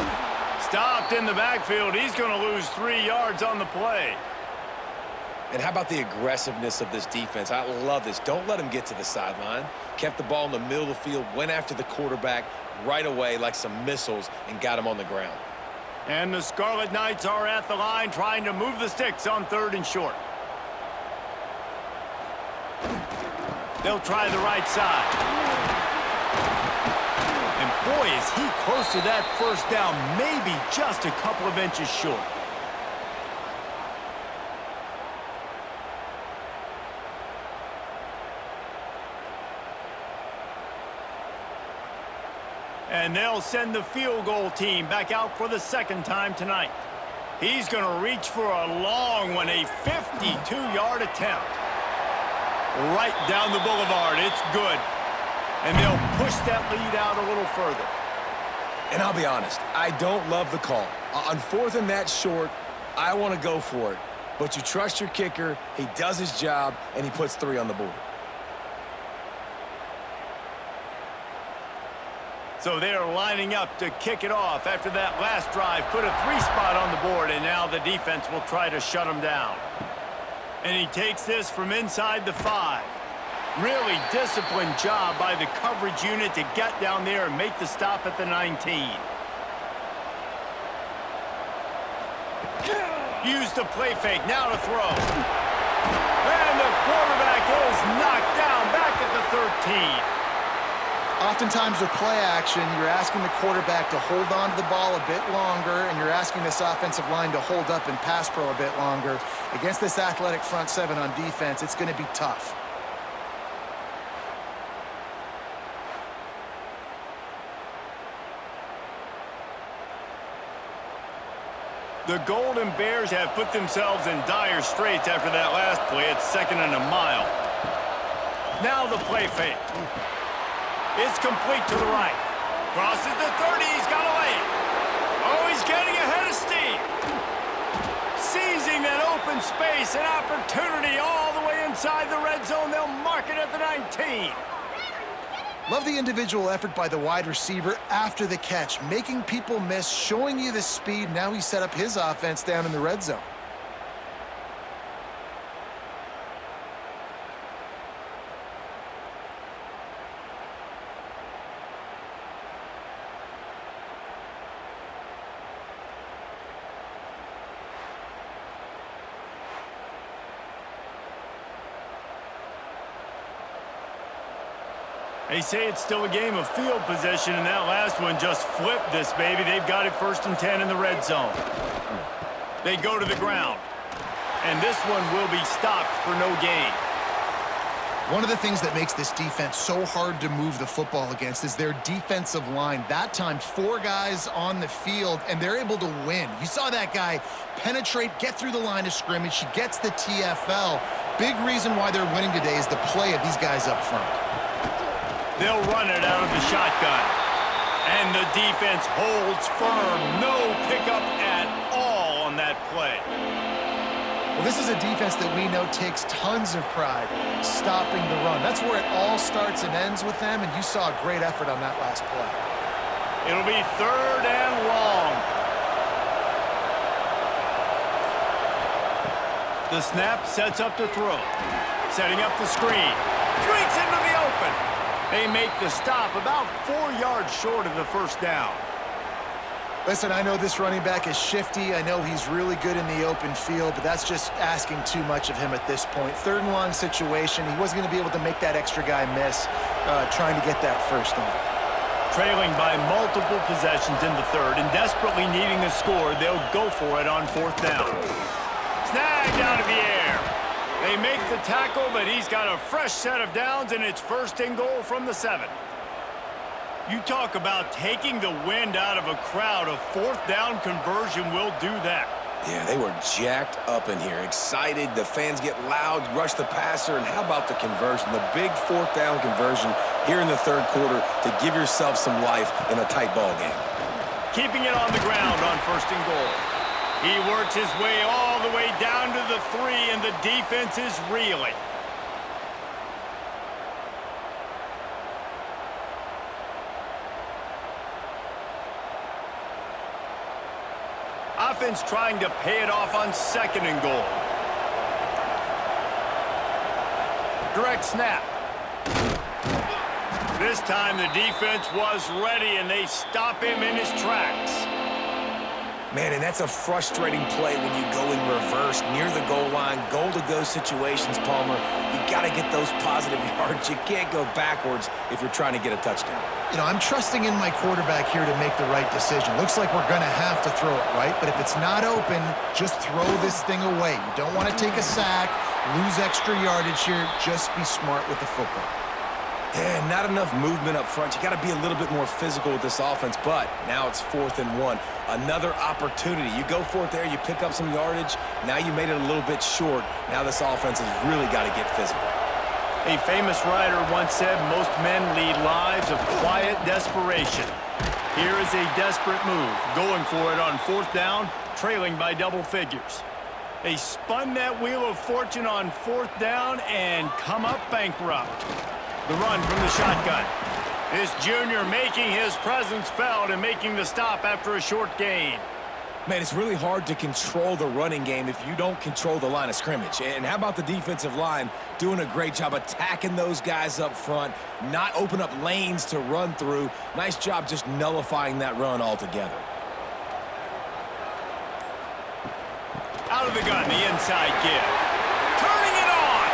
Stopped in the backfield. He's going to lose 3 yards on the play. And how about the aggressiveness of this defense? I love this. Don't let him get to the sideline. Kept the ball in the middle of the field, went after the quarterback right away like some missiles and got him on the ground. And the Scarlet Knights are at the line trying to move the sticks on third and short. They'll try the right side. And boy, is he close to that first down, maybe just a couple of inches short. And they'll send the field goal team back out for the second time tonight. He's going to reach for a long one, a 52-yard attempt. right down the boulevard. It's good. And they'll push that lead out a little further. And I'll be honest, I don't love the call. On 4th and that short, I want to go for it. But you trust your kicker, he does his job, and he puts 3 on the board. So they're lining up to kick it off after that last drive. Put a 3 spot on the board, and now the defense will try to shut them down. And he takes this from inside the 5. Really disciplined job by the coverage unit to get down there and make the stop at the 19. Use the play fake, now to throw. And the quarterback is knocked down back at the 13. Oftentimes with play action, you're asking the quarterback to hold on to the ball a bit longer, and you're asking this offensive line to hold up in pass pro a bit longer. Against this athletic front 7 on defense, it's going to be tough. The Golden Bears have put themselves in dire straits after that last play. It's 2nd and a mile. Now the play fake. It's complete to the right. Crosses the 30. He's got to lay it. Oh, he's getting ahead of steam. Seizing that open space, an opportunity all the way inside the red zone. They'll mark it at the 19. Love the individual effort by the wide receiver after the catch, making people miss, showing you the speed. Now he set up his offense down in the red zone. They say it's still a game of field position, and that last one just flipped this baby. They've got it 1st and 10 in the red zone. They go to the ground, and this one will be stopped for no gain. One of the things that makes this defense so hard to move the football against is their defensive line. That time, 4 guys on the field, and they're able to win. You saw that guy penetrate, get through the line of scrimmage. He gets the TFL. Big reason why they're winning today is the play of these guys up front. They'll run it out of the shotgun. And the defense holds firm. No pickup at all on that play. Well, this is a defense that we know takes tons of pride stopping the run. That's where it all starts and ends with them, and you saw a great effort on that last play. It'll be 3rd and long. The snap sets up to throw. Setting up the screen. Streaks into the open. They make the stop about 4 yards short of the 1st down. Listen, I know this running back is shifty. I know he's really good in the open field, but that's just asking too much of him at this point. 3rd and long situation. He wasn't going to be able to make that extra guy miss trying to get that 1st down. Trailing by multiple possessions in the 3rd and desperately needing a score, they'll go for it on 4th down. Snagged out of the air. They make the tackle, but he's got a fresh set of downs, and it's 1st and goal from the 7. You talk about taking the wind out of a crowd. A 4th down conversion will do that. Yeah, they were jacked up in here, excited. The fans get loud, rush the passer, and how about the conversion? The big 4th down conversion here in the 3rd quarter to give yourself some life in a tight ball game. Keeping it on the ground on 1st and goal. He works his way all the way down to the 3, and the defense is reeling. Offense trying to pay it off on 2nd and goal. Direct snap. This time the defense was ready, and they stop him in his tracks. Man, and that's a frustrating play when you go in reverse near the goal line, goal-to-go situations, Palmer. You got to get those positive yards. You can't go backwards if you're trying to get a touchdown. You know, I'm trusting in my quarterback here to make the right decision. Looks like we're going to have to throw it, right? But if it's not open, just throw this thing away. You don't want to take a sack, lose extra yardage here. Just be smart with the football. Yeah, not enough movement up front. You got to be a little bit more physical with this offense, but now it's 4th and 1. Another opportunity. You go for it there, you pick up some yardage. Now you made it a little bit short. Now this offense has really got to get physical. A famous writer once said most men lead lives of quiet desperation. Here is a desperate move, going for it on 4th down, trailing by double figures. They spun that wheel of fortune on 4th down and come up bankrupt. The run from the shotgun. This junior making his presence felt and making the stop after a short gain. Man, it's really hard to control the running game if you don't control the line of scrimmage. And how about the defensive line doing a great job attacking those guys up front, not open up lanes to run through. Nice job just nullifying that run altogether. Out of the gun, the inside give. Turning it on!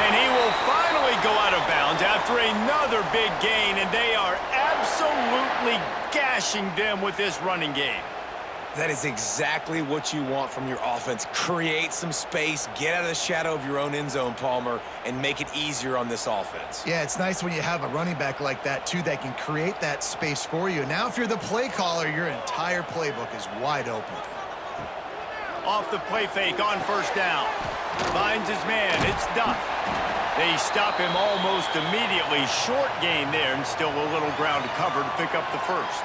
And he will finally go out of bounds after another big gain, and they are absolutely gashing them with this running game. That is exactly what you want from your offense. Create some space, get out of the shadow of your own end zone, Palmer, and make it easier on this offense. Yeah, it's nice when you have a running back like that, too, that can create that space for you. Now, if you're the play caller, your entire playbook is wide open. Off the play fake on 1st down. Finds his man. It's Duff. They stop him almost immediately. Short gain there, and still a little ground to cover to pick up the first.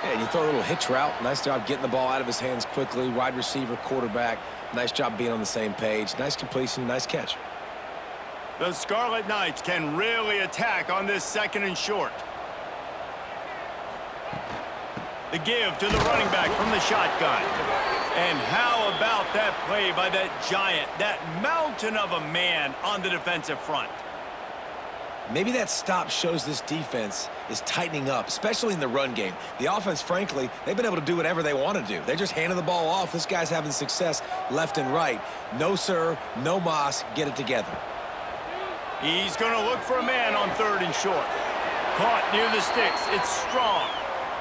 Yeah, you throw a little hitch route. Nice job getting the ball out of his hands quickly. Wide receiver, quarterback. Nice job being on the same page. Nice completion, nice catch. The Scarlet Knights can really attack on this 2nd and short. The give to the running back from the shotgun. And how about that play by that giant, that mountain of a man on the defensive front? Maybe that stop shows this defense is tightening up, especially in the run game. The offense, frankly, they've been able to do whatever they want to do. They're just handing the ball off. This guy's having success left and right. No, sir, no mas, get it together. He's going to look for a man on 3rd and short. Caught near the sticks. It's Strong.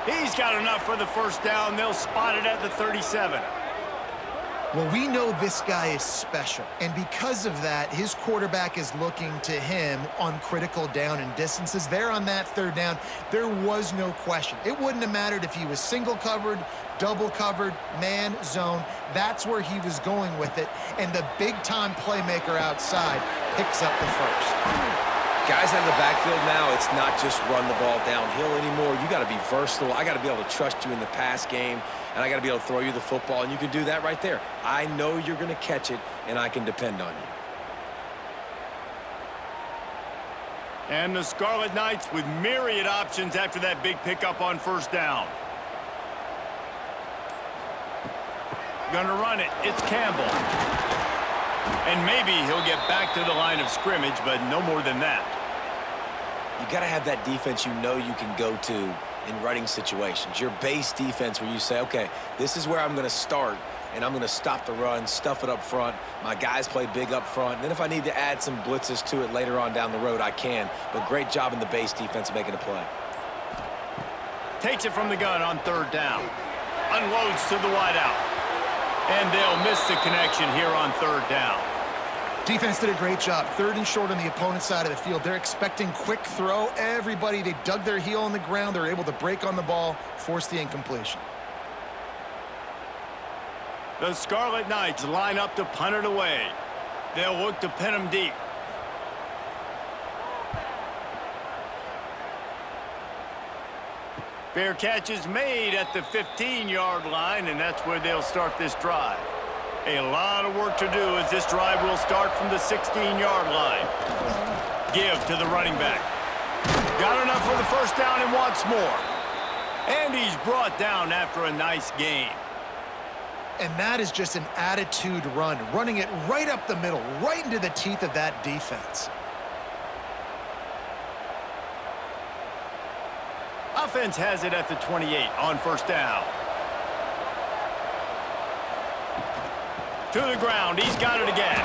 He's got enough for the 1st down. They'll spot it at the 37. Well, we know this guy is special, and because of that, his quarterback is looking to him on critical down and distances. There on that 3rd down, there was no question. It wouldn't have mattered if he was single covered, double covered, man, zone. That's where he was going with it, and the big-time playmaker outside picks up the first. Guys out of the backfield now, it's not just run the ball downhill anymore. You got to be versatile. I got to be able to trust you in the pass game, and I got to be able to throw you the football, and you can do that right there. I know you're going to catch it, and I can depend on you. And the Scarlet Knights with myriad options after that big pickup on 1st down. Gonna run it. It's Campbell. And maybe he'll get back to the line of scrimmage, but no more than that. You got to have that defense you know you can go to in running situations. Your base defense where you say, okay, this is where I'm going to start, and I'm going to stop the run, stuff it up front. My guys play big up front. And then if I need to add some blitzes to it later on down the road, I can. But great job in the base defense making a play. Takes it from the gun on 3rd down. Unloads to the wideout. And they'll miss the connection here on 3rd down. Defense did a great job. 3rd and short on the opponent's side of the field. They're expecting quick throw. Everybody, they dug their heel on the ground. They're able to break on the ball, force the incompletion. The Scarlet Knights line up to punt it away. They'll look to pin them deep. Fair catch is made at the 15-yard line, and that's where they'll start this drive. A lot of work to do as this drive will start from the 16-yard line. Give to the running back. Got enough for the 1st down and wants more. And he's brought down after a nice gain. And that is just an attitude run, running it right up the middle, right into the teeth of that defense. Offense has it at the 28 on 1st down. To the ground, he's got it again.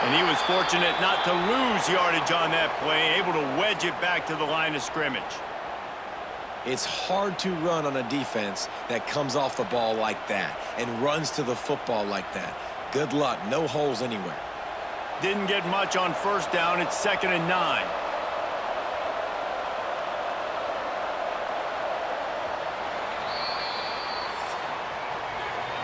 And he was fortunate not to lose yardage on that play, able to wedge it back to the line of scrimmage. It's hard to run on a defense that comes off the ball like that and runs to the football like that. Good luck, no holes anywhere. Didn't get much on 1st down, it's 2nd and 9.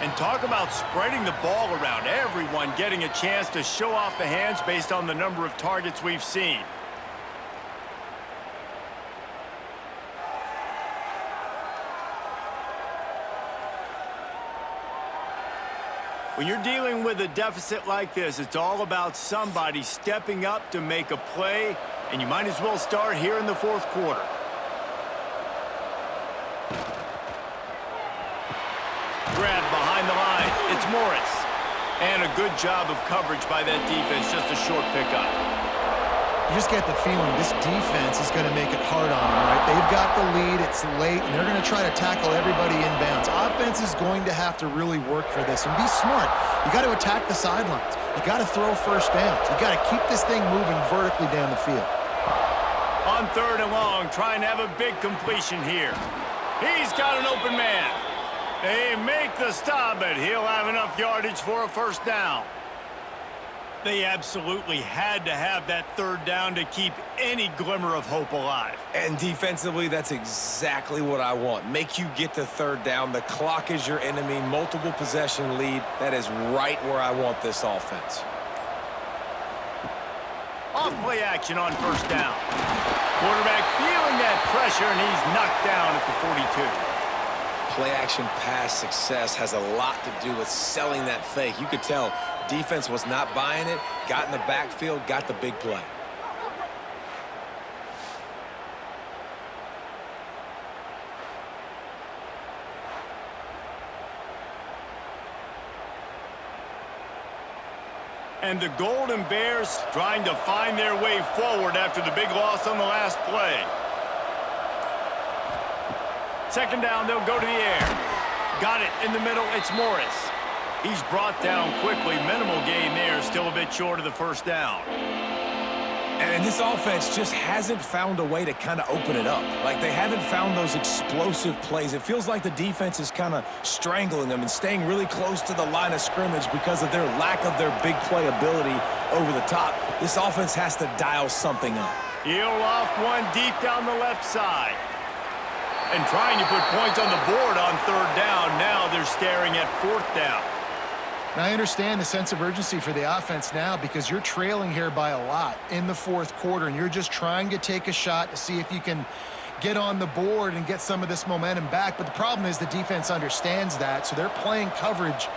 And talk about spreading the ball around. Everyone getting a chance to show off the hands based on the number of targets we've seen. When you're dealing with a deficit like this, it's all about somebody stepping up to make a play, and you might as well start here in the fourth quarter. Grab behind the line. It's Morris. And a good job of coverage by that defense. Just a short pickup. You just get the feeling this defense is going to make it hard on them, right? They've got the lead. It's late, and they're going to try to tackle everybody inbounds. Offense is going to have to really work for this and be smart. You got to attack the sidelines. You got to throw first downs. You got to keep this thing moving vertically down the field. On 3rd and long, trying to have a big completion here. He's got an open man. They make the stop, but he'll have enough yardage for a first down. They absolutely had to have that 3rd down to keep any glimmer of hope alive. And defensively, that's exactly what I want. Make you get to 3rd down. The clock is your enemy. Multiple possession lead. That is right where I want this offense. Off play action on 1st down. Quarterback feeling that pressure, and he's knocked down at the 42. Play-action pass success has a lot to do with selling that fake. You could tell defense was not buying it, got in the backfield, got the big play. And the Golden Bears trying to find their way forward after the big loss on the last play. 2nd down, they'll go to the air. Got it in the middle, it's Morris. He's brought down quickly. Minimal gain there, still a bit short of the 1st down. And this offense just hasn't found a way to kind of open it up. Like, they haven't found those explosive plays. It feels like the defense is kind of strangling them and staying really close to the line of scrimmage because of their lack of their big play ability over the top. This offense has to dial something up. He'll loft one deep down the left side. And trying to put points on the board on 3rd down. Now they're staring at 4th down. Now, I understand the sense of urgency for the offense now because you're trailing here by a lot in the 4th quarter, and you're just trying to take a shot to see if you can get on the board and get some of this momentum back. But the problem is the defense understands that, so they're playing coverage,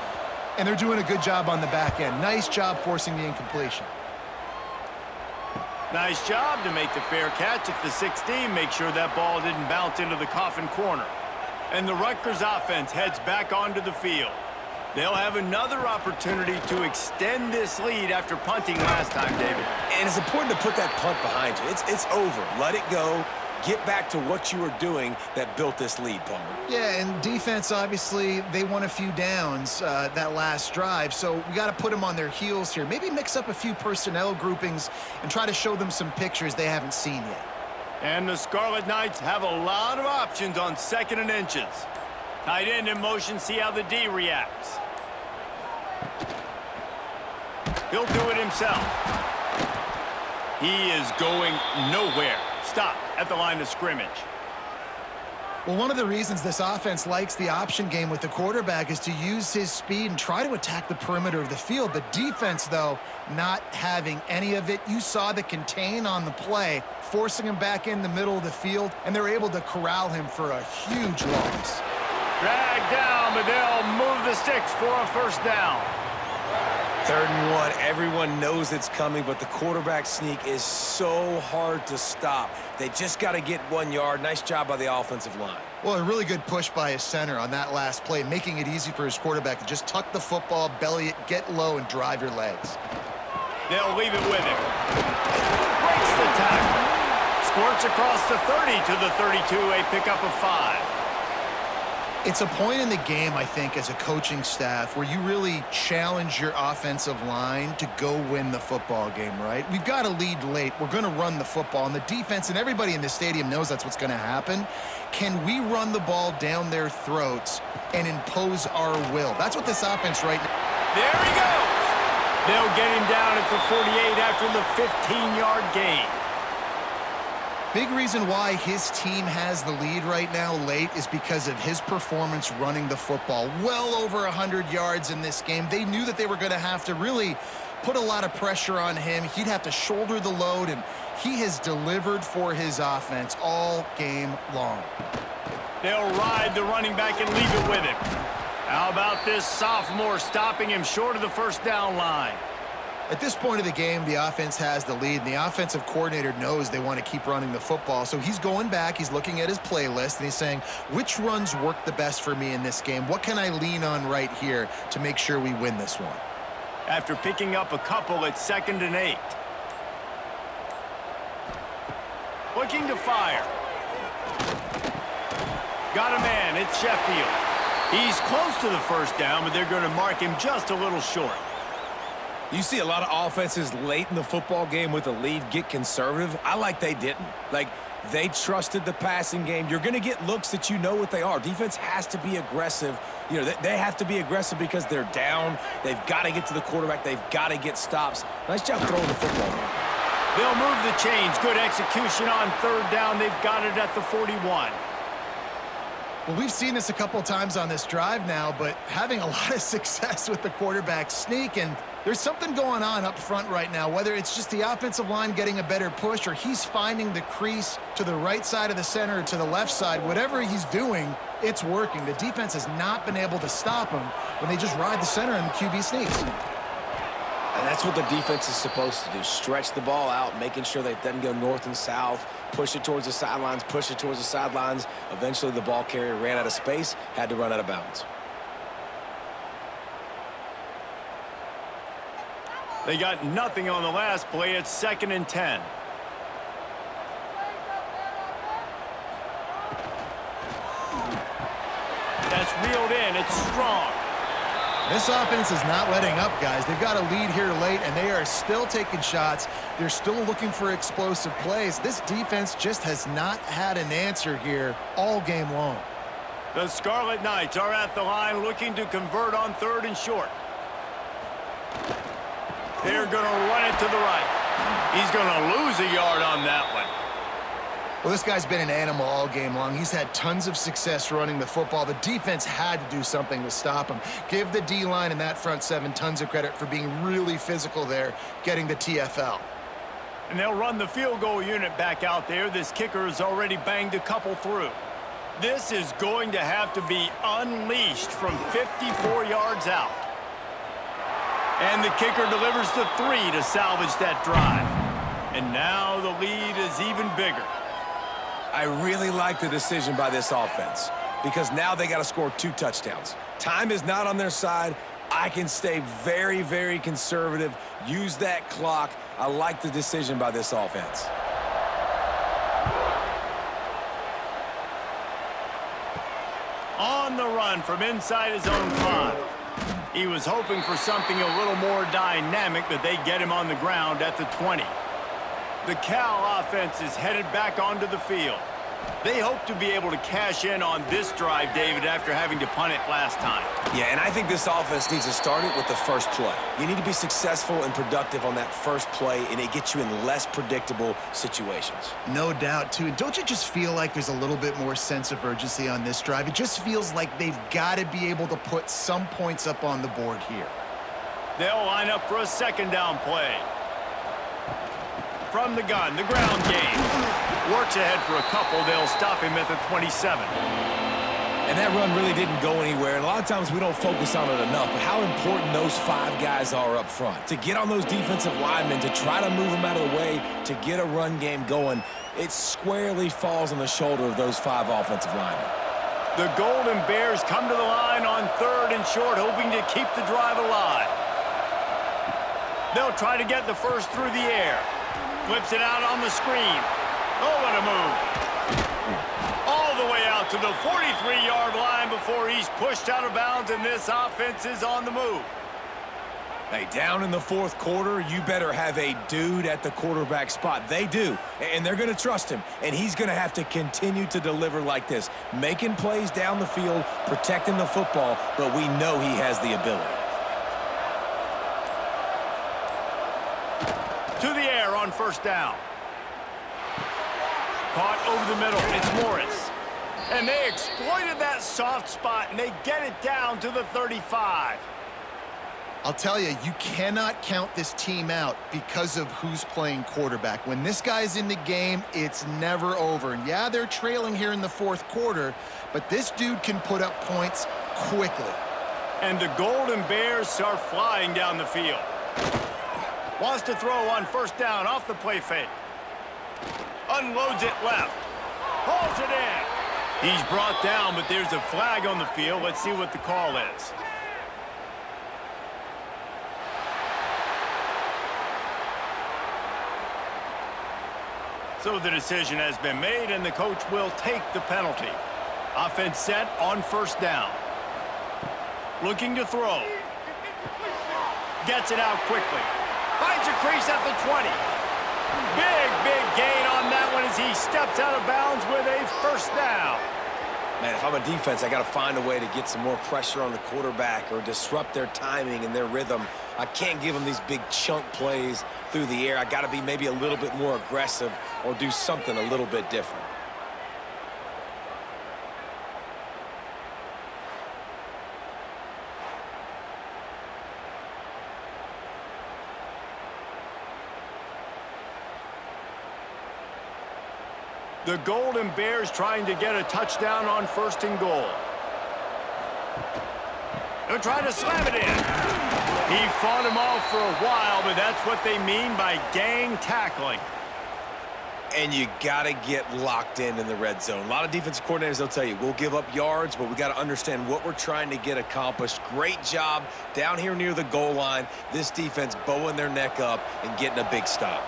and they're doing a good job on the back end. Nice job forcing the incompletion. Nice job to make the fair catch at the 16. Make sure that ball didn't bounce into the coffin corner. And the Rutgers offense heads back onto the field. They'll have another opportunity to extend this lead after punting last time, David. And it's important to put that punt behind you. It's over. Let it go. Get back to what you were doing that built this lead, Palmer. Yeah, and defense, obviously, they won a few downs that last drive, so we got to put them on their heels here. Maybe mix up a few personnel groupings and try to show them some pictures they haven't seen yet. And the Scarlet Knights have a lot of options on 2nd and inches. Tight end in motion, see how the D reacts. He'll do it himself. He is going nowhere. Stop at the line of scrimmage. Well, one of the reasons this offense likes the option game with the quarterback is to use his speed and try to attack the perimeter of the field. The defense, though, not having any of it. You saw the contain on the play, forcing him back in the middle of the field, and they're able to corral him for a huge loss. Dragged down, but they'll move the sticks for a 1st down. 3rd and 1. Everyone knows it's coming, but the quarterback sneak is so hard to stop. They just got to get 1 yard. Nice job by the offensive line. Well, a really good push by his center on that last play, making it easy for his quarterback to just tuck the football, belly it, get low, and drive your legs. They'll leave it with him. Breaks the tackle. Squirts across the 30 to the 32, a pickup of 5. It's a point in the game, I think, as a coaching staff where you really challenge your offensive line to go win the football game, right? We've got a lead late. We're going to run the football, and the defense and everybody in the stadium knows that's what's going to happen. Can we run the ball down their throats and impose our will? That's what this offense right now. There he goes. They'll get him down at the 48 after the 15-yard gain. Big reason why his team has the lead right now late is because of his performance running the football. Well over 100 yards in this game. They knew that they were going to have to really put a lot of pressure on him. He'd have to shoulder the load, and he has delivered for his offense all game long. They'll ride the running back and leave it with him. How about this sophomore stopping him short of the first down line? At this point of the game, the offense has the lead, and the offensive coordinator knows they want to keep running the football. So he's going back, he's looking at his playlist, and he's saying, which runs work the best for me in this game? What can I lean on right here to make sure we win this one? After picking up a couple at 2nd and 8. Looking to fire. Got a man, it's Sheffield. He's close to the first down, but they're going to mark him just a little short. You see a lot of offenses late in the football game with a lead get conservative. I like they didn't. Like, they trusted the passing game. You're going to get looks that you know what they are. Defense has to be aggressive. You know, they have to be aggressive because they're down. They've got to get to the quarterback. They've got to get stops. Nice job throwing the football. They'll move the chains. Good execution on 3rd down. They've got it at the 41. Well, we've seen this a couple times on this drive now, but having a lot of success with the quarterback sneak, and there's something going on up front right now, whether it's just the offensive line getting a better push or he's finding the crease to the right side of the center or to the left side. Whatever he's doing, it's working. The defense has not been able to stop him when they just ride the center and the QB sneaks. And that's what the defense is supposed to do. Stretch the ball out, making sure that it doesn't go north and south, push it towards the sidelines, push it towards the sidelines. Eventually, the ball carrier ran out of space, had to run out of bounds. They got nothing on the last play. It's 2nd and 10. That's reeled in. It's strong. This offense is not letting up, guys. They've got a lead here late, and they are still taking shots. They're still looking for explosive plays. This defense just has not had an answer here all game long. The Scarlet Knights are at the line looking to convert on 3rd and short. They're going to run it to the right. He's going to lose a yard on that one. Well, this guy's been an animal all game long. He's had tons of success running the football. The defense had to do something to stop him. Give the D-line and that front 7 tons of credit for being really physical there, getting the TFL. And they'll run the field goal unit back out there. This kicker has already banged a couple through. This is going to have to be unleashed from 54 yards out. And the kicker delivers the 3 to salvage that drive. And now the lead is even bigger. I really like the decision by this offense because now they got to score 2 touchdowns. Time is not on their side. I can stay very, very conservative, use that clock. I like the decision by this offense. On the run from inside his own 5. He was hoping for something a little more dynamic, but they get him on the ground at the 20. The Cal offense is headed back onto the field. They hope to be able to cash in on this drive, David, after having to punt it last time. Yeah, and I think this offense needs to start it with the first play. You need to be successful and productive on that first play, and it gets you in less predictable situations. No doubt, too. And don't you just feel like there's a little bit more sense of urgency on this drive? It just feels like they've got to be able to put some points up on the board here. They'll line up for a 2nd down play. From the gun, the ground game. Works ahead for a couple. They'll stop him at the 27. And that run really didn't go anywhere. And a lot of times we don't focus on it enough, but how important those 5 guys are up front. To get on those defensive linemen, to try to move them out of the way, to get a run game going, it squarely falls on the shoulder of those 5 offensive linemen. The Golden Bears come to the line on 3rd and short, hoping to keep the drive alive. They'll try to get the first through the air. Flips it out on the screen. Oh, what a move. All the way out to the 43-yard line before he's pushed out of bounds, and this offense is on the move. Hey, down in the 4th quarter, you better have a dude at the quarterback spot. They do, and they're going to trust him, and he's going to have to continue to deliver like this, making plays down the field, protecting the football, but we know he has the ability. To the air on 1st down. caught over the middle. It's Morris. And they exploited that soft spot, and they get it down to the 35. I'll tell you, you cannot count this team out because of who's playing quarterback. When this guy's in the game, it's never over. And yeah, they're trailing here in the fourth quarter, but this dude can put up points quickly. And the Golden Bears start flying down the field. Wants to throw on first down off the play fake. Unloads it left. Hauls it in. He's brought down, but there's a flag on the field. Let's see what the call is. So the decision has been made, and the coach will take the penalty. Offense set on first down. Looking to throw. Gets it out quickly. Finds a crease at the 20. Big gain on that one as he steps out of bounds with a first down. Man, if I'm a defense, I got to find a way to get some more pressure on the quarterback or disrupt their timing and their rhythm. I can't give them these big chunk plays through the air. I got to be maybe a little bit more aggressive or do something a little bit different. The Golden Bears trying to get a touchdown on first and goal. They'll try to slam it in. He fought him off for a while, but that's what they mean by gang tackling. And you got to get locked in the red zone. A lot of defensive coordinators, they'll tell you, we'll give up yards, but we got to understand what we're trying to get accomplished. Great job down here near the goal line. This defense bowing their neck up and getting a big stop.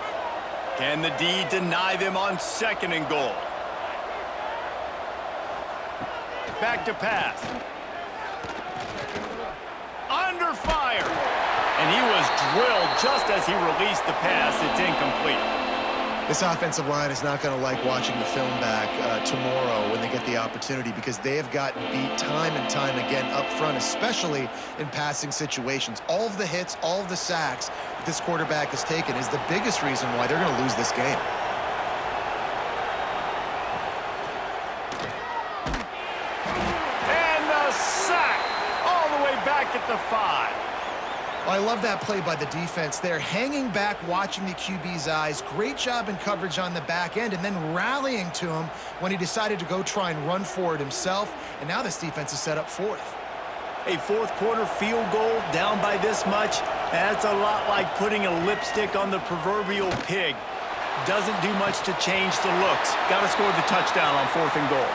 Can the D deny them on second and goal? Back to pass. Under fire. And he was drilled just as he released the pass. It's incomplete. This offensive line is not going to like watching the film back tomorrow when they get the opportunity, because they have gotten beat time and time again up front, especially in passing situations. All of the hits, all of the sacks that this quarterback has taken is the biggest reason why they're going to lose this game. And the sack all the way back at the 5. I love that play by the defense there, hanging back, watching the QB's eyes. Great job in coverage on the back end, and then rallying to him when he decided to go try and run for it himself. And now this defense is set up fourth. A fourth quarter field goal down by this much, that's a lot like putting a lipstick on the proverbial pig. Doesn't do much to change the looks. Got to score the touchdown on fourth and goal.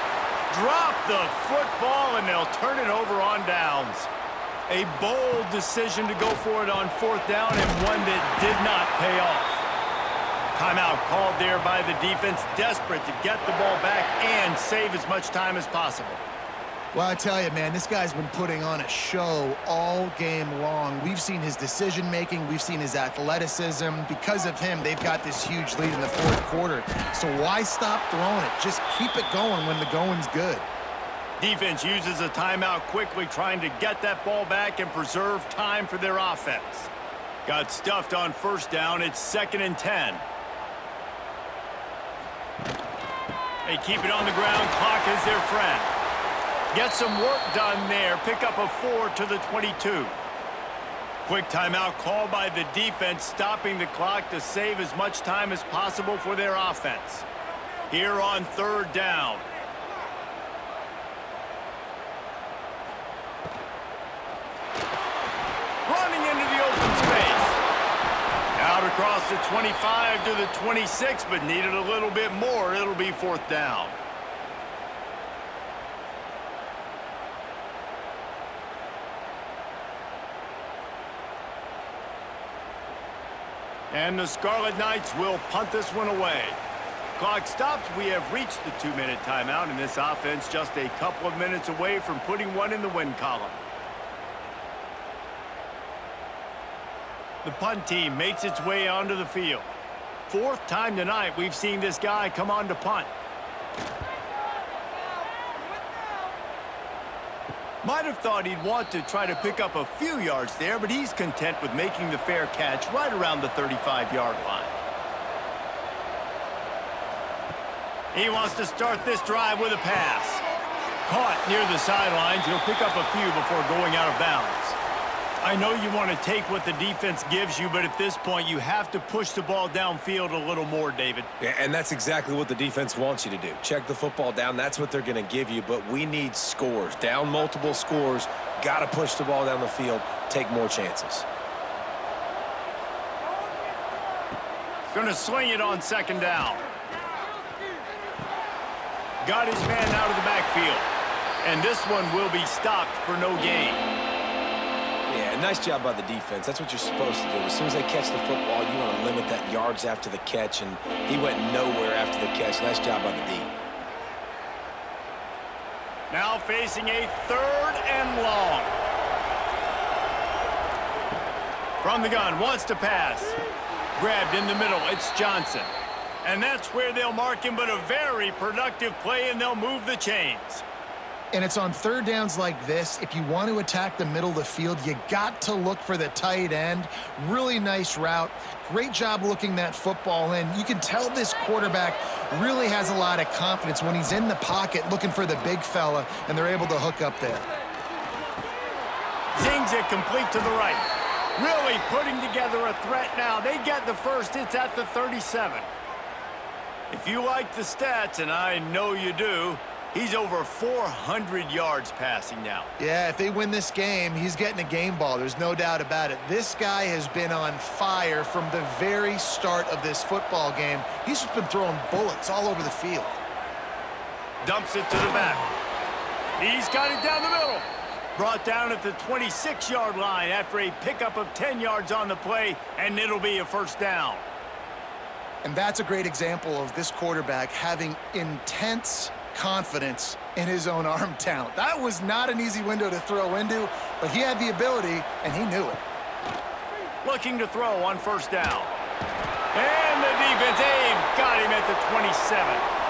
Drop the football, and they'll turn it over on downs. A bold decision to go for it on fourth down, and one that did not pay off. Timeout called there by the defense, desperate to get the ball back and save as much time as possible. Well, I tell you, man, this guy's been putting on a show all game long. We've seen his decision-making. We've seen his athleticism. Because of him, they've got this huge lead in the fourth quarter. So why stop throwing it? Just keep it going when the going's good. Defense uses a timeout quickly, trying to get that ball back and preserve time for their offense. Got stuffed on first down. It's 2nd and 10. They keep it on the ground. Clock is their friend. Get some work done there. Pick up a 4 to the 22. Quick timeout called by the defense, stopping the clock to save as much time as possible for their offense. Here on third down. Running into the open space. Out across the 25 to the 26, but needed a little bit more. It'll be fourth down. And the Scarlet Knights will punt this one away. Clock stops. We have reached the 2-minute timeout, and this offense just a couple of minutes away from putting one in the win column. The punt team makes its way onto the field. Fourth time tonight we've seen this guy come on to punt. Might have thought he'd want to try to pick up a few yards there, but he's content with making the fair catch right around the 35-yard line. He wants to start this drive with a pass. Caught near the sidelines. He'll pick up a few before going out of bounds. I know you want to take what the defense gives you, but at this point, you have to push the ball downfield a little more, David. Yeah, and that's exactly what the defense wants you to do. Check the football down. That's what they're going to give you, but we need scores. Down multiple scores, got to push the ball down the field, take more chances. Going to swing it on second down. Got his man out of the backfield. And this one will be stopped for no gain. Yeah, nice job by the defense. That's what you're supposed to do. As soon as they catch the football, you want to limit that yards after the catch, and he went nowhere after the catch. Nice job by the D. Now facing a 3rd and long. From the gun, wants to pass. Grabbed in the middle, it's Johnson. And that's where they'll mark him, but a very productive play, and they'll move the chains. And it's on 3rd downs like this. If you want to attack the middle of the field, you got to look for the tight end. Really nice route. Great job looking that football in. You can tell this quarterback really has a lot of confidence when he's in the pocket looking for the big fella, and they're able to hook up there. Zings it complete to the right. Really putting together a threat now. They get the first. It's at the 37. If you like the stats, and I know you do, he's over 400 yards passing now. Yeah, if they win this game, he's getting a game ball. There's no doubt about it. This guy has been on fire from the very start of this football game. He's just been throwing bullets all over the field. Dumps it to the back. He's got it down the middle. Brought down at the 26-yard line after a pickup of 10 yards on the play, and it'll be a first down. And that's a great example of this quarterback having intense confidence in his own arm talent. That was not an easy window to throw into, but he had the ability, and he knew it. Looking to throw on first down. And the defense, got him at the 27.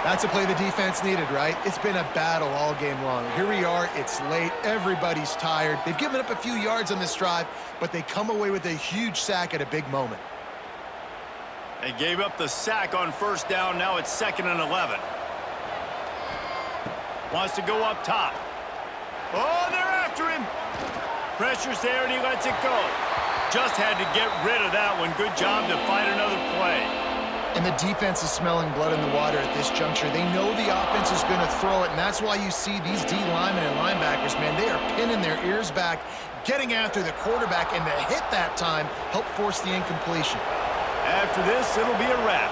That's a play the defense needed, right? It's been a battle all game long. Here we are, it's late, everybody's tired. They've given up a few yards on this drive, but they come away with a huge sack at a big moment. They gave up the sack on first down. Now it's 2nd and 11. Wants to go up top. Oh, they're after him. Pressure's there, and he lets it go. Just had to get rid of that one. Good job to find another play. And the defense is smelling blood in the water at this juncture. They know the offense is going to throw it, and that's why you see these D linemen and linebackers, man, they are pinning their ears back, getting after the quarterback, and to hit that time, help force the incompletion. After this, it'll be a wrap.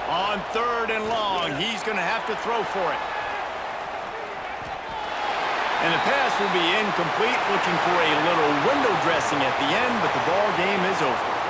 On 3rd and long, he's going to have to throw for it. And the pass will be incomplete, looking for a little window dressing at the end, but the ball game is over.